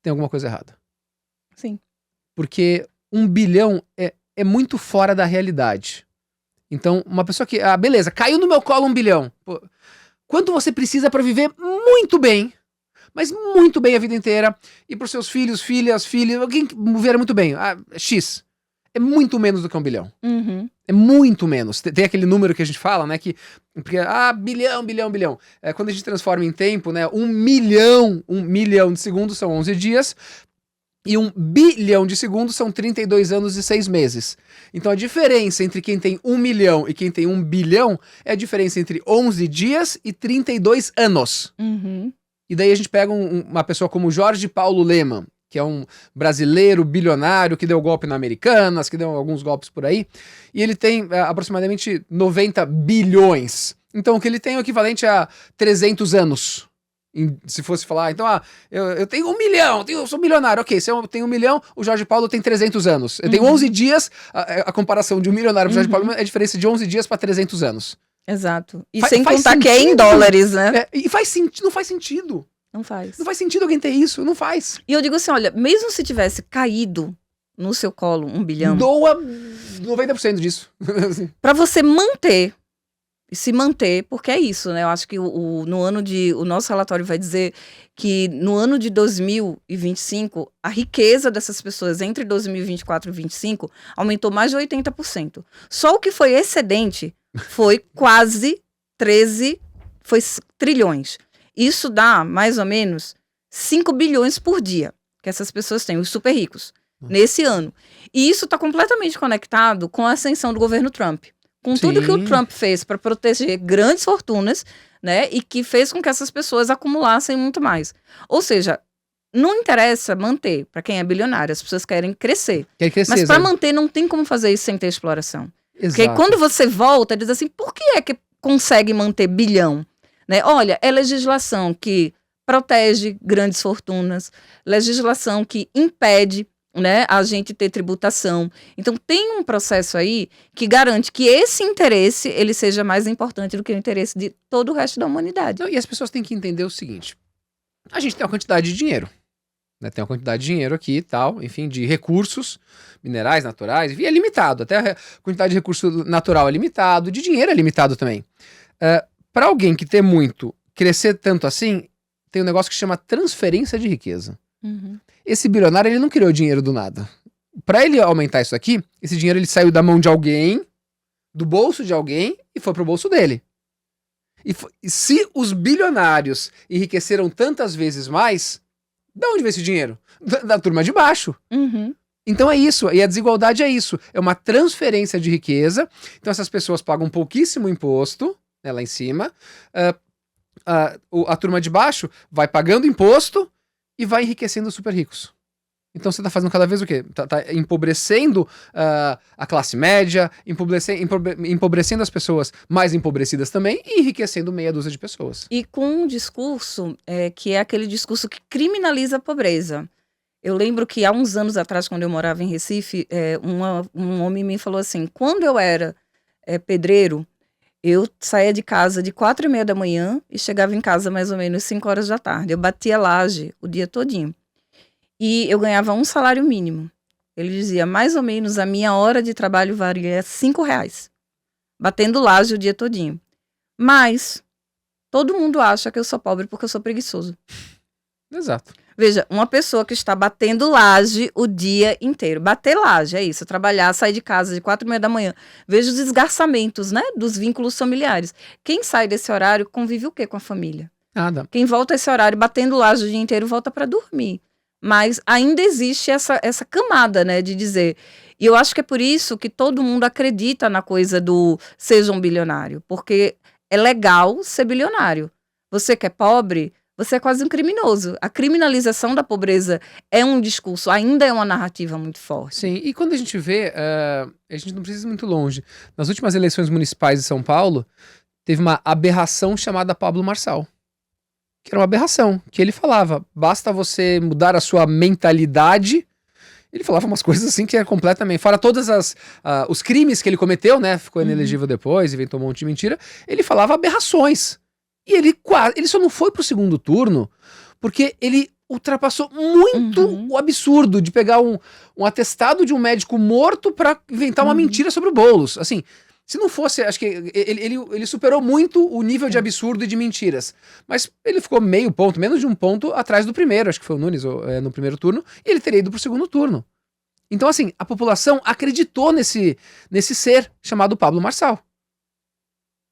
tem alguma coisa errada. Sim. Porque 1 bilhão é muito fora da realidade. Então, uma pessoa que... beleza, caiu no meu colo 1 bilhão. Pô, quanto você precisa para viver muito bem, mas muito bem a vida inteira, e para os seus filhos, filhas, alguém que viver muito bem, X. É muito menos do que 1 bilhão. Uhum. É muito menos. Tem aquele número que a gente fala, né, porque, bilhão. Quando a gente transforma em tempo, né, 1 milhão de segundos são 11 dias, e 1 bilhão de segundos são 32 anos e 6 meses. Então a diferença entre quem tem 1 milhão e quem tem 1 bilhão é a diferença entre 11 dias e 32 anos. Uhum. E daí a gente pega uma pessoa como Jorge Paulo Lemann, que é um brasileiro bilionário que deu golpe na Americanas, que deu alguns golpes por aí, e ele tem aproximadamente 90 bilhões. Então o que ele tem é o equivalente a 300 anos. Se fosse falar, então, eu tenho 1 milhão, eu sou milionário. Ok, se eu tenho 1 milhão, o Jorge Paulo tem 300 anos. Eu tenho 11 dias, a comparação de um milionário pro Jorge Paulo é a diferença de 11 dias para 300 anos. Exato. E sem contar que é em dólares, né? E não faz sentido. Não faz. Não faz sentido alguém ter isso, não faz. E eu digo assim, olha, mesmo se tivesse caído no seu colo 1 bilhão... Doa 90% disso. Para você se manter, porque é isso, né? Eu acho que o nosso relatório vai dizer que no ano de 2025, a riqueza dessas pessoas entre 2024 e 2025 aumentou mais de 80%. Só o que foi excedente foi quase 13 trilhões. Isso dá mais ou menos 5 bilhões por dia que essas pessoas têm, os super ricos, nesse ano. E isso está completamente conectado com a ascensão do governo Trump. Com tudo que o Trump fez para proteger grandes fortunas, né? E que fez com que essas pessoas acumulassem muito mais. Ou seja, não interessa manter, para quem é bilionário, as pessoas querem crescer. Mas para manter, não tem como fazer isso sem ter exploração. Exato. Porque quando você volta, diz assim, por que é que consegue manter bilhão? Né? Olha, é legislação que protege grandes fortunas, legislação que impede, né, a gente ter tributação. Então tem um processo aí que garante que esse interesse ele seja mais importante do que o interesse de todo o resto da humanidade. E as pessoas têm que entender o seguinte: a gente tem uma quantidade de dinheiro, né? Tem uma quantidade de dinheiro aqui e tal, enfim, de recursos minerais, naturais, e é limitado. Até a quantidade de recurso natural é limitado, de dinheiro é limitado também. Para alguém que tem muito, crescer tanto assim, tem um negócio que chama transferência de riqueza. Uhum. Esse bilionário, ele não criou dinheiro do nada. Para ele aumentar isso aqui, esse dinheiro ele saiu da mão de alguém, do bolso de alguém, e foi pro bolso dele. E se os bilionários enriqueceram tantas vezes mais, de onde veio esse dinheiro? Da turma de baixo. Uhum. Então é isso, e a desigualdade é isso. É uma transferência de riqueza. Então essas pessoas pagam pouquíssimo imposto, né, lá em cima. A turma de baixo vai pagando imposto e vai enriquecendo os super ricos. Então você tá fazendo cada vez o quê? Tá empobrecendo a classe média, empobrecendo as pessoas mais empobrecidas também e enriquecendo meia dúzia de pessoas. E com um discurso que é aquele discurso que criminaliza a pobreza. Eu lembro que há uns anos atrás, quando eu morava em Recife, um homem me falou assim, quando eu era pedreiro, eu saía de casa de 4h30 da manhã e chegava em casa mais ou menos 5 horas da tarde. Eu batia laje o dia todinho. E eu ganhava um salário mínimo. Ele dizia, mais ou menos, a minha hora de trabalho valia R$5, batendo laje o dia todinho. Mas todo mundo acha que eu sou pobre porque eu sou preguiçoso. Exato. Veja, uma pessoa que está batendo laje o dia inteiro. Bater laje, é isso. Trabalhar, sair de casa de 4h30 da manhã. Veja os esgarçamentos, né? Dos vínculos familiares. Quem sai desse horário convive o quê com a família? Nada. Quem volta esse horário batendo laje o dia inteiro volta para dormir. Mas ainda existe essa camada, né, de dizer. E eu acho que é por isso que todo mundo acredita na coisa do seja um bilionário. Porque é legal ser bilionário. Você que é pobre, você é quase um criminoso. A criminalização da pobreza é um discurso, ainda é uma narrativa muito forte. Sim, e quando a gente vê, a gente não precisa ir muito longe. Nas últimas eleições municipais de São Paulo, teve uma aberração chamada Pablo Marçal. Que era uma aberração, que ele falava, basta você mudar a sua mentalidade. Ele falava umas coisas assim que é completamente... Fora todos os crimes que ele cometeu, né? Ficou inelegível depois, inventou um monte de mentira. Ele falava aberrações. E ele só não foi pro segundo turno porque ele ultrapassou muito o absurdo de pegar um atestado de um médico morto pra inventar uma mentira sobre o Boulos. Assim... Se não fosse, acho que ele superou muito o nível de absurdo e de mentiras. Mas ele ficou meio ponto, menos de um ponto atrás do primeiro, acho que foi o Nunes no primeiro turno, e ele teria ido pro segundo turno. Então, assim, a população acreditou nesse ser chamado Pablo Marçal.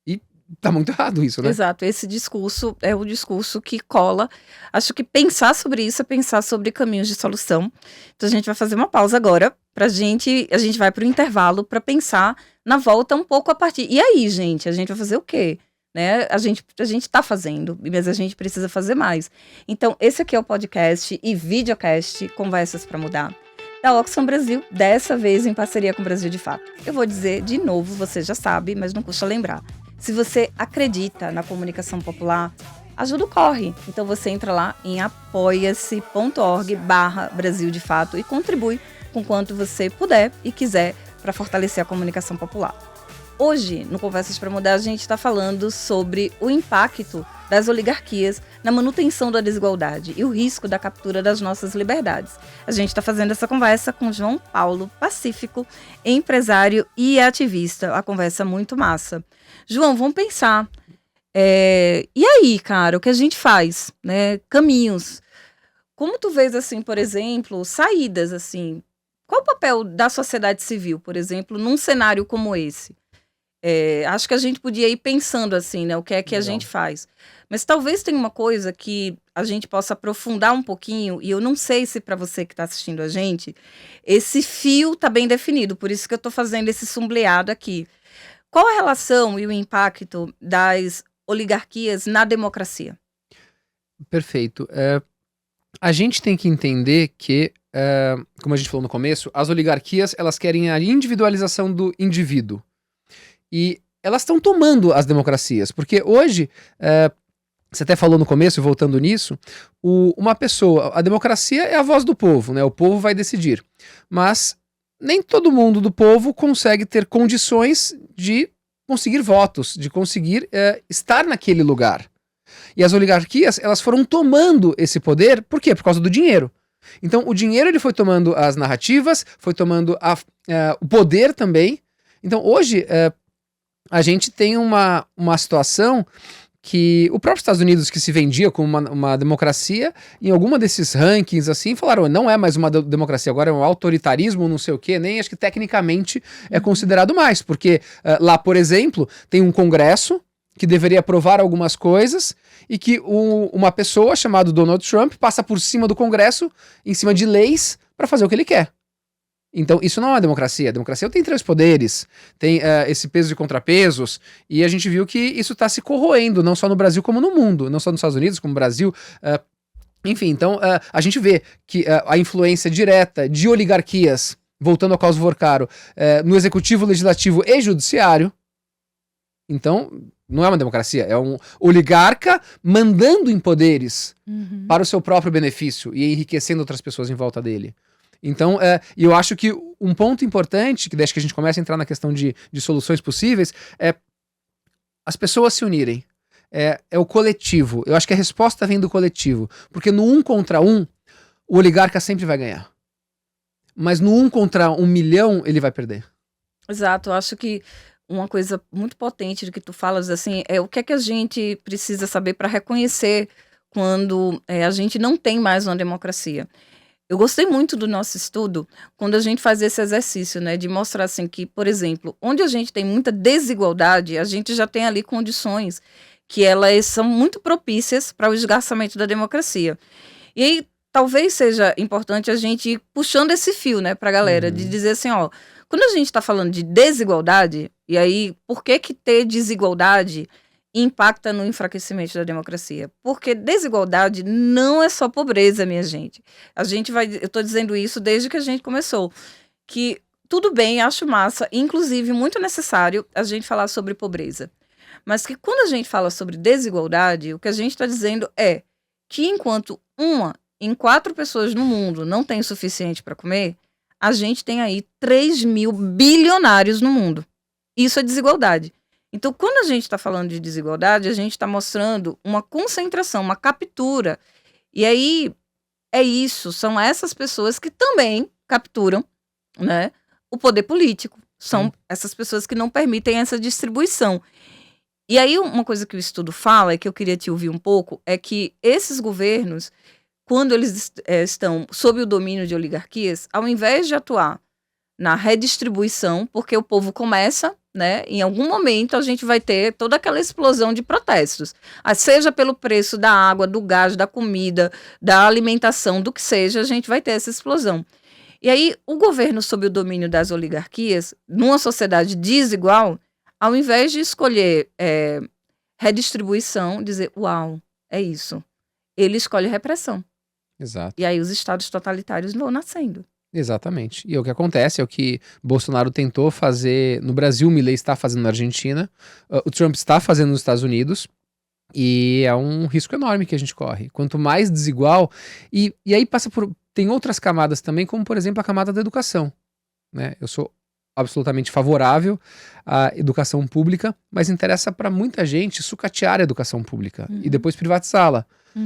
E tá muito errado isso, né? Exato, esse discurso é o discurso que cola. Acho que pensar sobre isso é pensar sobre caminhos de solução. Então a gente vai fazer uma pausa agora a gente vai para o intervalo para pensar na volta um pouco a partir. E aí, gente, a gente vai fazer o quê? Né? A gente está fazendo, mas a gente precisa fazer mais. Então, esse aqui é o podcast e videocast Conversas para Mudar, da Oxfam Brasil, dessa vez em parceria com o Brasil de Fato. Eu vou dizer de novo, você já sabe, mas não custa lembrar. Se você acredita na comunicação popular, ajuda o corre. Então você entra lá em apoia-se.org/Brasil de Fato e contribui com quanto você puder e quiser para fortalecer a comunicação popular. Hoje, no Conversas para Mudar, a gente está falando sobre o impacto das oligarquias na manutenção da desigualdade e o risco da captura das nossas liberdades. A gente está fazendo essa conversa com João Paulo Pacífico, empresário e ativista. A conversa muito massa. João, vamos pensar. E aí, cara, o que a gente faz? Né? Caminhos. Como tu vês, assim, por exemplo, saídas, assim... Qual o papel da sociedade civil, por exemplo, num cenário como esse? Acho que a gente podia ir pensando assim, né? O que é que a gente faz. Mas talvez tenha uma coisa que a gente possa aprofundar um pouquinho, e eu não sei se para você que está assistindo a gente, esse fio está bem definido, por isso que eu estou fazendo esse sombreado aqui. Qual a relação e o impacto das oligarquias na democracia? Perfeito. A gente tem que entender que, como a gente falou no começo, as oligarquias, elas querem a individualização do indivíduo. E elas estão tomando as democracias, porque hoje, você até falou no começo, voltando nisso, uma pessoa, a democracia é a voz do povo, né? O povo vai decidir. Mas nem todo mundo do povo consegue ter condições de conseguir votos, de conseguir estar naquele lugar. E as oligarquias, elas foram tomando esse poder, por quê? Por causa do dinheiro. Então, o dinheiro ele foi tomando as narrativas, foi tomando o poder também. Então, hoje, a gente tem uma situação que o próprio Estados Unidos, que se vendia como uma democracia, em alguma desses rankings, assim, falaram, não é mais uma democracia, agora é um autoritarismo, não sei o quê, nem acho que tecnicamente é considerado mais, porque lá, por exemplo, tem um congresso que deveria aprovar algumas coisas e que uma pessoa chamada Donald Trump passa por cima do Congresso, em cima de leis, para fazer o que ele quer. Então, isso não é democracia. A democracia tem 3 poderes, tem esse peso e contrapesos, e a gente viu que isso está se corroendo, não só no Brasil como no mundo, não só nos Estados Unidos, como no Brasil. Enfim, então a gente vê que a influência direta de oligarquias, voltando ao caso Vorcaro, no executivo, legislativo e judiciário. Então, não é uma democracia, é um oligarca mandando em poderes para o seu próprio benefício e enriquecendo outras pessoas em volta dele. Então, eu acho que um ponto importante, que desde que a gente começa a entrar na questão de soluções possíveis, é as pessoas se unirem. É o coletivo. Eu acho que a resposta vem do coletivo. Porque no 1 contra 1, o oligarca sempre vai ganhar. Mas no 1 contra 1 milhão, ele vai perder. Exato, eu acho que uma coisa muito potente de que tu falas, assim, é o que é que a gente precisa saber para reconhecer quando a gente não tem mais uma democracia. Eu gostei muito do nosso estudo quando a gente faz esse exercício, né, de mostrar assim que, por exemplo, onde a gente tem muita desigualdade, a gente já tem ali condições que elas são muito propícias para o esgarçamento da democracia. E aí, talvez seja importante a gente ir puxando esse fio, né, para a galera, de dizer assim, ó, quando a gente está falando de desigualdade, e aí, por que ter desigualdade impacta no enfraquecimento da democracia? Porque desigualdade não é só pobreza, minha gente. Eu estou dizendo isso desde que a gente começou, que tudo bem, acho massa, inclusive muito necessário a gente falar sobre pobreza. Mas que quando a gente fala sobre desigualdade, o que a gente está dizendo é que enquanto 1 em 4 pessoas no mundo não tem o suficiente para comer, a gente tem aí 3 mil bilionários no mundo. Isso é desigualdade. Então, quando a gente está falando de desigualdade, a gente está mostrando uma concentração, uma captura. E aí, é isso, são essas pessoas que também capturam, né, o poder político. São essas pessoas que não permitem essa distribuição. E aí, uma coisa que o estudo fala, e que eu queria te ouvir um pouco, é que esses governos, quando eles estão sob o domínio de oligarquias, ao invés de atuar na redistribuição, porque o povo começa, né, em algum momento a gente vai ter toda aquela explosão de protestos, seja pelo preço da água, do gás, da comida, da alimentação, do que seja, a gente vai ter essa explosão. E aí, o governo sob o domínio das oligarquias, numa sociedade desigual, ao invés de escolher redistribuição, dizer, uau, é isso. Ele escolhe repressão. Exato. E aí os estados totalitários vão nascendo. Exatamente. E o que acontece é o que Bolsonaro tentou fazer no Brasil, o Milei está fazendo na Argentina, o Trump está fazendo nos Estados Unidos, e é um risco enorme que a gente corre. Quanto mais desigual, e aí tem outras camadas também, como por exemplo a camada da educação, né? Eu sou absolutamente favorável à educação pública, mas interessa para muita gente sucatear a educação pública e depois privatizá-la.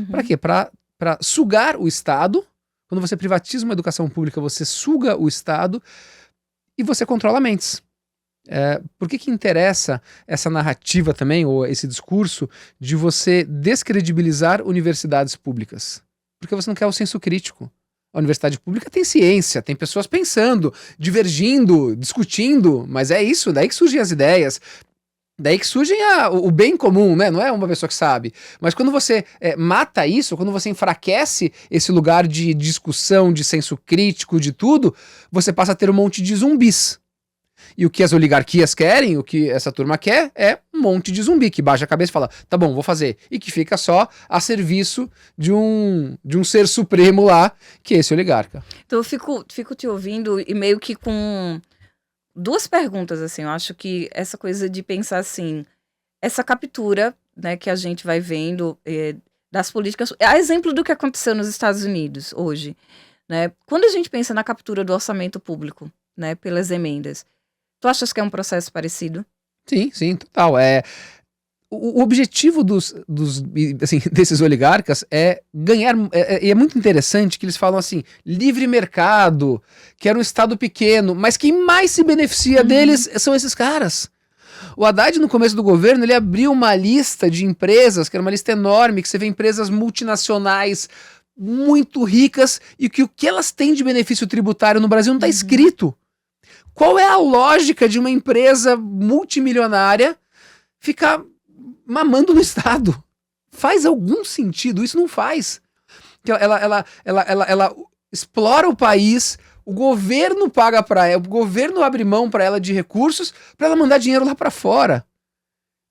Para quê? Para sugar o Estado. Quando você privatiza uma educação pública, você suga o Estado e você controla mentes. Por que interessa essa narrativa também, ou esse discurso, de você descredibilizar universidades públicas? Porque você não quer o senso crítico. A universidade pública tem ciência, tem pessoas pensando, divergindo, discutindo, mas é isso, daí que surgem as ideias. Daí que surge o bem comum, né? Não é uma pessoa que sabe. Mas quando você mata isso, quando você enfraquece esse lugar de discussão, de senso crítico, de tudo, você passa a ter um monte de zumbis. E o que as oligarquias querem, o que essa turma quer, é um monte de zumbi que baixa a cabeça e fala, tá bom, vou fazer. E que fica só a serviço de um ser supremo lá, que é esse oligarca. Então eu fico te ouvindo e meio que com 2 perguntas, assim. Eu acho que essa coisa de pensar assim, essa captura, né, que a gente vai vendo das políticas, é exemplo do que aconteceu nos Estados Unidos hoje, né? Quando a gente pensa na captura do orçamento público, né, pelas emendas, tu achas que é um processo parecido? Sim, total. O objetivo desses oligarcas é ganhar. É muito interessante que eles falam assim: livre mercado, quero um Estado pequeno, mas quem mais se beneficia deles são esses caras. O Haddad, no começo do governo, ele abriu uma lista de empresas, que era uma lista enorme, que você vê empresas multinacionais muito ricas, e que o que elas têm de benefício tributário no Brasil não está escrito. Qual é a lógica de uma empresa multimilionária ficar mamando no Estado? Faz algum sentido? Isso não faz. Ela explora o país, o governo paga para ela, o governo abre mão para ela de recursos para ela mandar dinheiro lá para fora.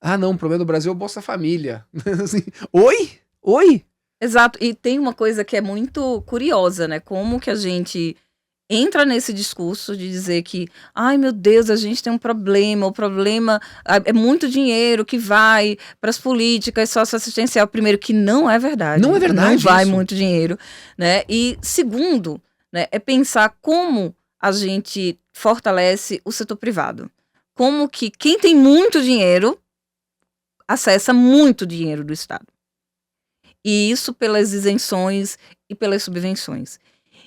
Ah, não, o problema do Brasil é o Bolsa Família. Assim, oi? Exato. E tem uma coisa que é muito curiosa, né? Como que a gente entra nesse discurso de dizer que, ai meu Deus, a gente tem um problema, o problema é muito dinheiro que vai para as políticas socioassistencial. Primeiro, que não é verdade. Não é verdade Não vai isso. muito dinheiro, né? E segundo, né, é pensar como a gente fortalece o setor privado. Como que quem tem muito dinheiro acessa muito dinheiro do Estado. E isso pelas isenções e pelas subvenções.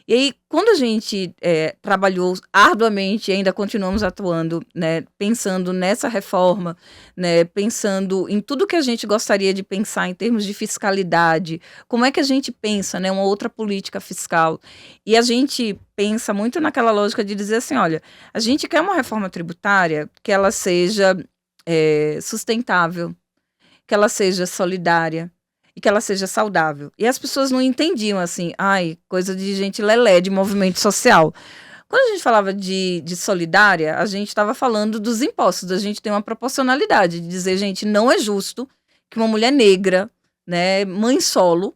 E aí, quando a gente trabalhou arduamente e ainda continuamos atuando, né, pensando nessa reforma, né, pensando em tudo que a gente gostaria de pensar em termos de fiscalidade, como é que a gente pensa, né, uma outra política fiscal, e a gente pensa muito naquela lógica de dizer assim, olha, a gente quer uma reforma tributária que ela seja sustentável, que ela seja solidária, e que ela seja saudável. E as pessoas não entendiam assim, ai, coisa de gente lelé, de movimento social. Quando a gente falava de solidária, a gente estava falando dos impostos, a gente tem uma proporcionalidade, de dizer, gente, não é justo que uma mulher negra, né, mãe solo,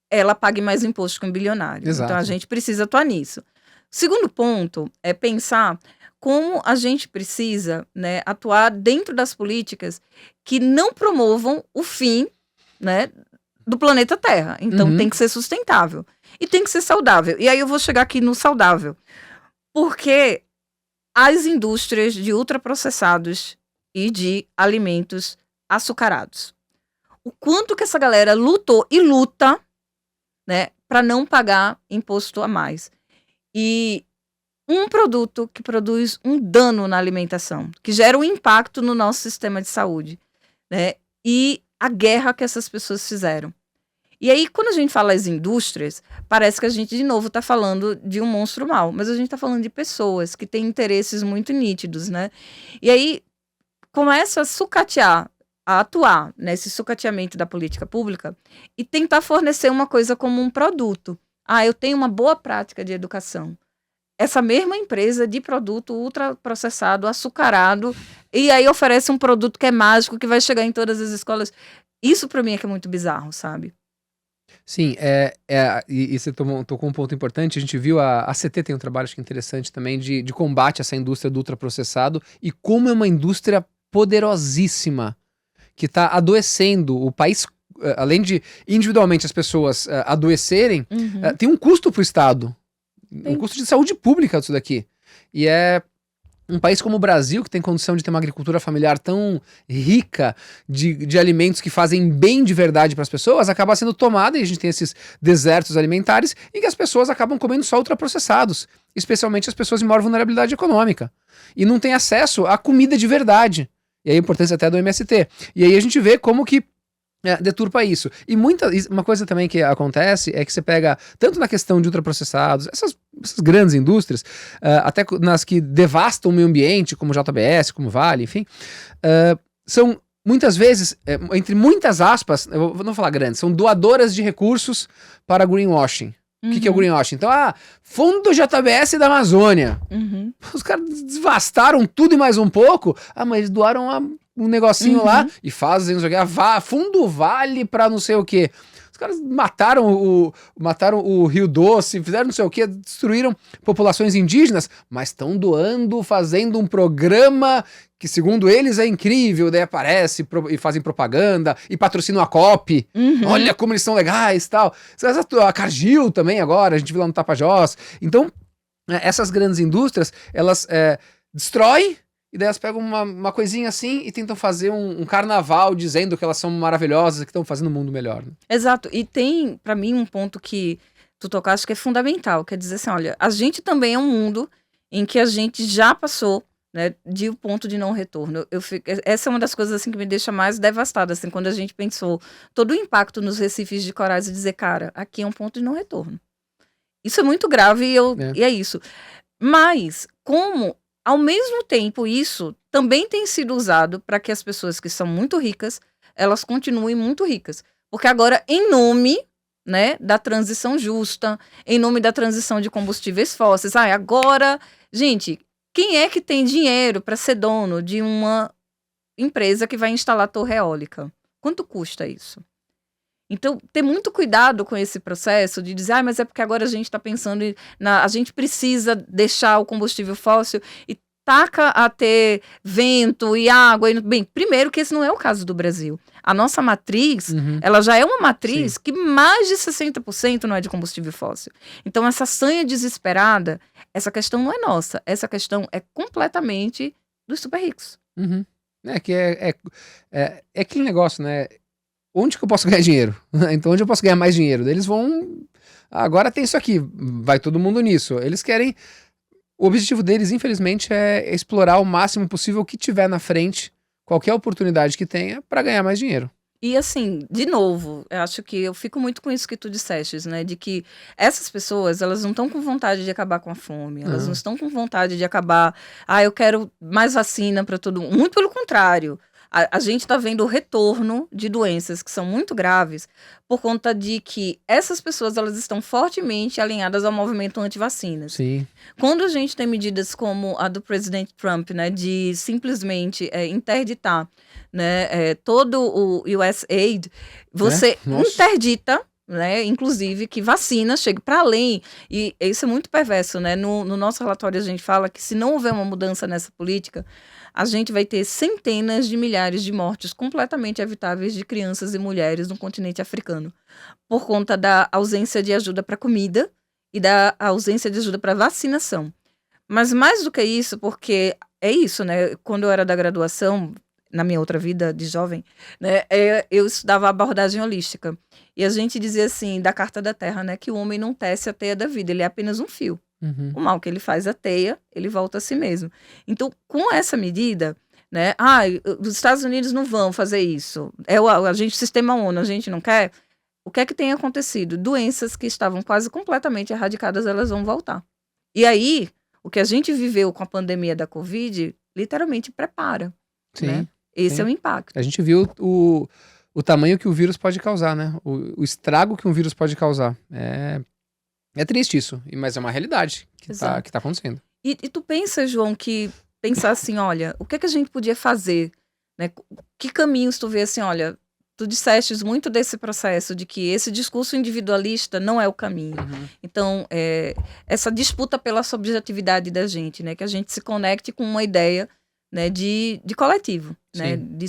ela pague mais imposto que um bilionário. Exato. Então a gente precisa atuar nisso. Segundo ponto é pensar como a gente precisa, né, atuar dentro das políticas que não promovam o fim, né, do planeta Terra. Então tem que ser sustentável e tem que ser saudável. E aí eu vou chegar aqui no saudável. Porque as indústrias de ultraprocessados e de alimentos açucarados. O quanto que essa galera lutou e luta, né, para não pagar imposto a mais. E um produto que produz um dano na alimentação, que gera um impacto no nosso sistema de saúde, né? E a guerra que essas pessoas fizeram. E aí, quando a gente fala as indústrias, parece que a gente, de novo, está falando de um monstro mau. Mas a gente está falando de pessoas que têm interesses muito nítidos, né? E aí, começa a sucatear, a atuar nesse sucateamento da política pública e tentar fornecer uma coisa como um produto. Ah, eu tenho uma boa prática de educação. Essa mesma empresa de produto ultraprocessado, açucarado, e aí oferece um produto que é mágico, que vai chegar em todas as escolas. Isso para mim é que é muito bizarro, sabe? Sim, e você tocou um ponto importante. A gente viu a CT tem um trabalho acho que interessante também de combate a essa indústria do ultraprocessado e como é uma indústria poderosíssima que está adoecendo o país. Além de individualmente as pessoas adoecerem, tem um custo para o Estado, um custo de saúde pública disso daqui. E é um país como o Brasil, que tem condição de ter uma agricultura familiar tão rica de alimentos que fazem bem de verdade para as pessoas, acaba sendo tomada, e a gente tem esses desertos alimentares, em que as pessoas acabam comendo só ultraprocessados, especialmente as pessoas em maior vulnerabilidade econômica, e não têm acesso à comida de verdade. E aí a importância até do MST. E aí a gente vê como que deturpa isso. E uma coisa também que acontece é que você pega, tanto na questão de ultraprocessados, essas grandes indústrias, até nas que devastam o meio ambiente, como JBS, como Vale, enfim, são muitas vezes, entre muitas aspas, eu vou não falar grandes, são doadoras de recursos para greenwashing. O que é o greenwashing? Então, fundo JBS da Amazônia. Os caras devastaram tudo e mais um pouco. Mas eles doaram um negocinho lá e fazem, não sei o que, fundo Vale pra não sei o que. Os caras mataram o Rio Doce, fizeram não sei o que, destruíram populações indígenas, mas estão doando, fazendo um programa que, segundo eles, é incrível. Daí aparece e fazem propaganda e patrocinam a COP. Olha como eles são legais e tal. A Cargill também agora, a gente viu lá no Tapajós. Então, essas grandes indústrias, elas destroem. E daí elas pegam uma coisinha assim e tentam fazer um carnaval dizendo que elas são maravilhosas e que estão fazendo o mundo melhor. Né? Exato. E tem, pra mim, um ponto que tu tocaste que é fundamental. Quer dizer assim, olha, a gente também é um mundo em que a gente já passou, né, de um ponto de não retorno. Essa é uma das coisas assim que me deixa mais devastada, assim, quando a gente pensou todo o impacto nos recifes de corais e dizer, cara, aqui é um ponto de não retorno. Isso é muito grave e é isso. Mas, como... Ao mesmo tempo, isso também tem sido usado para que as pessoas que são muito ricas, elas continuem muito ricas. Porque agora, em nome, né, da transição justa, em nome da transição de combustíveis fósseis, agora, gente, quem é que tem dinheiro para ser dono de uma empresa que vai instalar torre eólica? Quanto custa isso? Então, ter muito cuidado com esse processo de dizer, mas é porque agora a gente está pensando a gente precisa deixar o combustível fóssil e taca a ter vento e água. Bem, primeiro que esse não é o caso do Brasil. A nossa matriz, ela já é uma matriz Sim. que mais de 60% não é de combustível fóssil. Então, essa sanha desesperada, essa questão não é nossa. Essa questão é completamente dos super ricos. É que é aquele negócio, né? Onde que eu posso ganhar dinheiro? Então, onde eu posso ganhar mais dinheiro? Eles vão. Agora tem isso aqui, vai todo mundo nisso. Eles querem. O objetivo deles, infelizmente, é explorar o máximo possível o que tiver na frente, qualquer oportunidade que tenha, para ganhar mais dinheiro. E assim, de novo, eu acho que eu fico muito com isso que tu disseste, né? De que essas pessoas, elas não estão com vontade de acabar com a fome, elas não estão com vontade de acabar, eu quero mais vacina para todo mundo. Muito pelo contrário. A gente está vendo o retorno de doenças que são muito graves por conta de que essas pessoas, elas estão fortemente alinhadas ao movimento anti-vacinas. Sim. Quando a gente tem medidas como a do presidente Trump, né, de simplesmente interditar, né, todo o USAID, você interdita, né, inclusive que vacina chegue para além, e isso é muito perverso, né? No nosso relatório a gente fala que se não houver uma mudança nessa política, a gente vai ter centenas de milhares de mortes completamente evitáveis de crianças e mulheres no continente africano, por conta da ausência de ajuda para comida e da ausência de ajuda para vacinação. Mas mais do que isso, porque é isso, né? Quando eu era da graduação, na minha outra vida de jovem, né, eu estudava abordagem holística. E a gente dizia assim, da Carta da Terra, né, que o homem não tece a teia da vida, ele é apenas um fio. O mal que ele faz a teia, ele volta a si mesmo. Então, com essa medida, né, os Estados Unidos não vão fazer isso, o sistema ONU, a gente não quer. O que é que tem acontecido? Doenças que estavam quase completamente erradicadas, elas vão voltar. E aí, o que a gente viveu com a pandemia da Covid, literalmente prepara. Sim. Né? Esse é o impacto. A gente viu o tamanho que o vírus pode causar, né? O estrago que um vírus pode causar. É triste isso, mas é uma realidade que tá acontecendo. E tu pensa, João, que pensar assim, olha, o que é que a gente podia fazer? Né? Que caminhos tu vê assim, olha, tu disseste muito desse processo de que esse discurso individualista não é o caminho. Então, essa disputa pela subjetividade da gente, né? Que a gente se conecte com uma ideia, né, de coletivo, né? De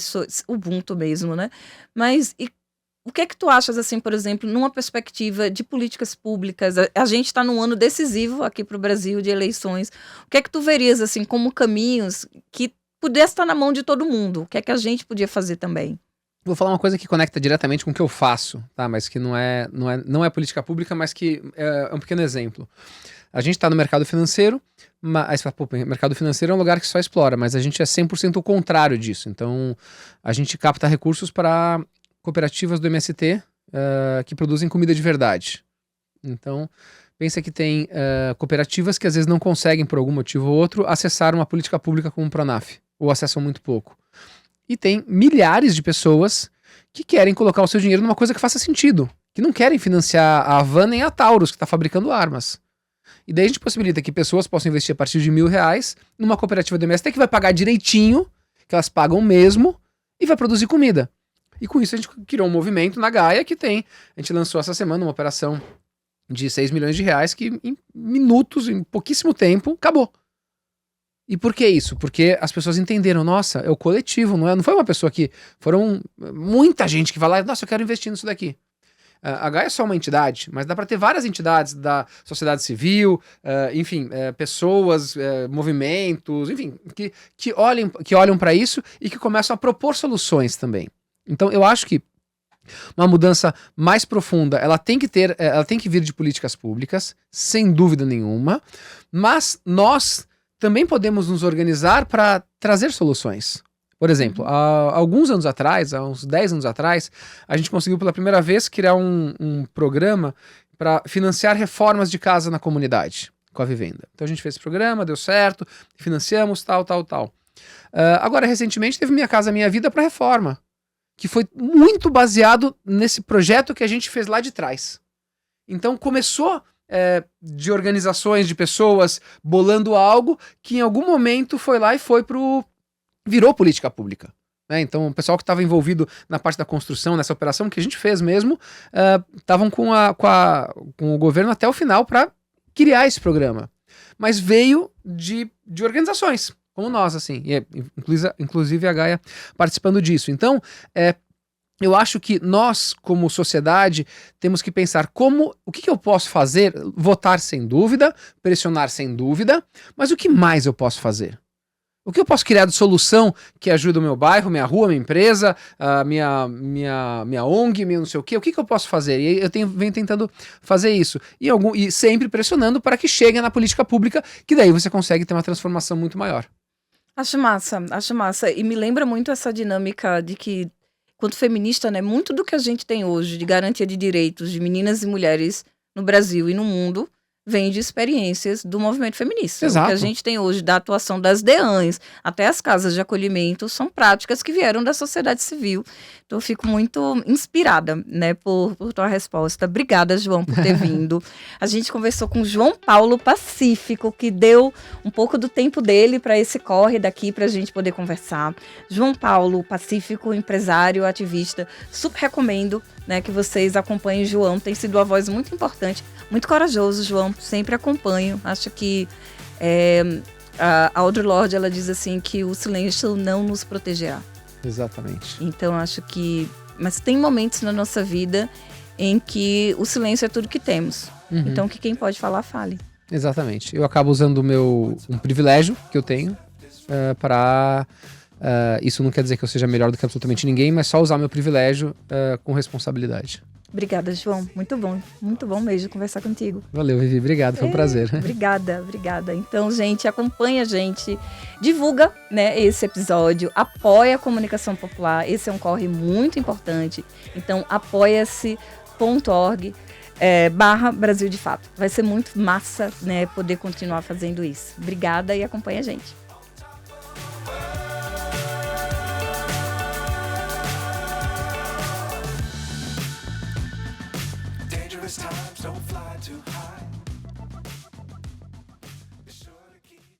Ubuntu mesmo, né? Mas o que é que tu achas, assim, por exemplo, numa perspectiva de políticas públicas? A gente está num ano decisivo aqui para o Brasil de eleições. O que é que tu verias, assim, como caminhos que pudesse estar na mão de todo mundo? O que é que a gente podia fazer também? Vou falar uma coisa que conecta diretamente com o que eu faço, tá? Mas que não é política pública, mas que é um pequeno exemplo. A gente está no mercado financeiro, mas o mercado financeiro é um lugar que só explora, mas a gente é 100% o contrário disso. Então, a gente capta recursos para cooperativas do MST que produzem comida de verdade. Então, pensa que tem cooperativas que às vezes não conseguem, por algum motivo ou outro, acessar uma política pública como o Pronaf, ou acessam muito pouco. E tem milhares de pessoas que querem colocar o seu dinheiro numa coisa que faça sentido, que não querem financiar a Havan nem a Taurus, que está fabricando armas. E daí a gente possibilita que pessoas possam investir a partir de R$1.000 numa cooperativa do MST que vai pagar direitinho, que elas pagam mesmo, e vai produzir comida. E com isso a gente criou um movimento na Gaia a gente lançou essa semana uma operação de R$6 milhões que em minutos, em pouquíssimo tempo, acabou. E por que isso? Porque as pessoas entenderam, nossa, é o coletivo, não foi uma pessoa que... Foram muita gente que vai lá, nossa, eu quero investir nisso daqui. A Gaia é só uma entidade, mas dá para ter várias entidades da sociedade civil, enfim, pessoas, movimentos, enfim, que olham para isso e que começam a propor soluções também. Então, eu acho que uma mudança mais profunda, ela tem que vir de políticas públicas, sem dúvida nenhuma, mas nós também podemos nos organizar para trazer soluções. Por exemplo, há alguns anos atrás, há uns 10 anos atrás, a gente conseguiu pela primeira vez criar um programa para financiar reformas de casa na comunidade, com a Vivenda. Então a gente fez esse programa, deu certo, financiamos, tal. Agora, recentemente, teve Minha Casa Minha Vida para reforma, que foi muito baseado nesse projeto que a gente fez lá de trás. Então começou de organizações, de pessoas bolando algo que em algum momento foi lá e virou política pública. né? Então, o pessoal que estava envolvido na parte da construção, nessa operação que a gente fez mesmo, estavam com o governo até o final para criar esse programa. Mas veio de organizações, como nós, assim, e inclusive a Gaia participando disso. Então, eu acho que nós, como sociedade, temos que pensar o que eu posso fazer? Votar sem dúvida, pressionar sem dúvida, mas o que mais eu posso fazer? O que eu posso criar de solução que ajude o meu bairro, minha rua, minha empresa, minha ONG, minha não sei o quê? O que eu posso fazer? E eu venho tentando fazer isso. E sempre pressionando para que chegue na política pública, que daí você consegue ter uma transformação muito maior. Acho massa. E me lembra muito essa dinâmica de que, quanto feminista, né, muito do que a gente tem hoje de garantia de direitos de meninas e mulheres no Brasil e no mundo vem de experiências do movimento feminista. Exato. O que a gente tem hoje da atuação das DEANs até as casas de acolhimento são práticas que vieram da sociedade civil. Então eu fico muito inspirada, né, por tua resposta. Obrigada, João, por ter vindo. A gente conversou com João Paulo Pacífico, que deu um pouco do tempo dele para esse corre daqui para a gente poder conversar. João Paulo Pacífico, empresário, ativista, super recomendo, né, que vocês acompanhem o João. Tem sido uma voz muito importante, muito corajoso, João. Sempre acompanho. Acho que a Audre Lorde, ela diz assim que o silêncio não nos protegerá. Exatamente. Então, acho que... Mas tem momentos na nossa vida em que o silêncio é tudo que temos. Uhum. Então, que quem pode falar, fale. Exatamente. Eu acabo usando um privilégio que eu tenho para... isso não quer dizer que eu seja melhor do que absolutamente ninguém, mas só usar meu privilégio com responsabilidade. Obrigada, João. Muito bom mesmo conversar contigo. Valeu, Vivi. Obrigado, foi um prazer. Obrigada. Então, gente, acompanha a gente, divulga, né, esse episódio, apoia a comunicação popular. Esse é um corre muito importante. Então, apoia-se.org /Brasil de Fato. Vai ser muito massa, né, poder continuar fazendo isso. Obrigada e acompanha a gente. Times don't fly too high.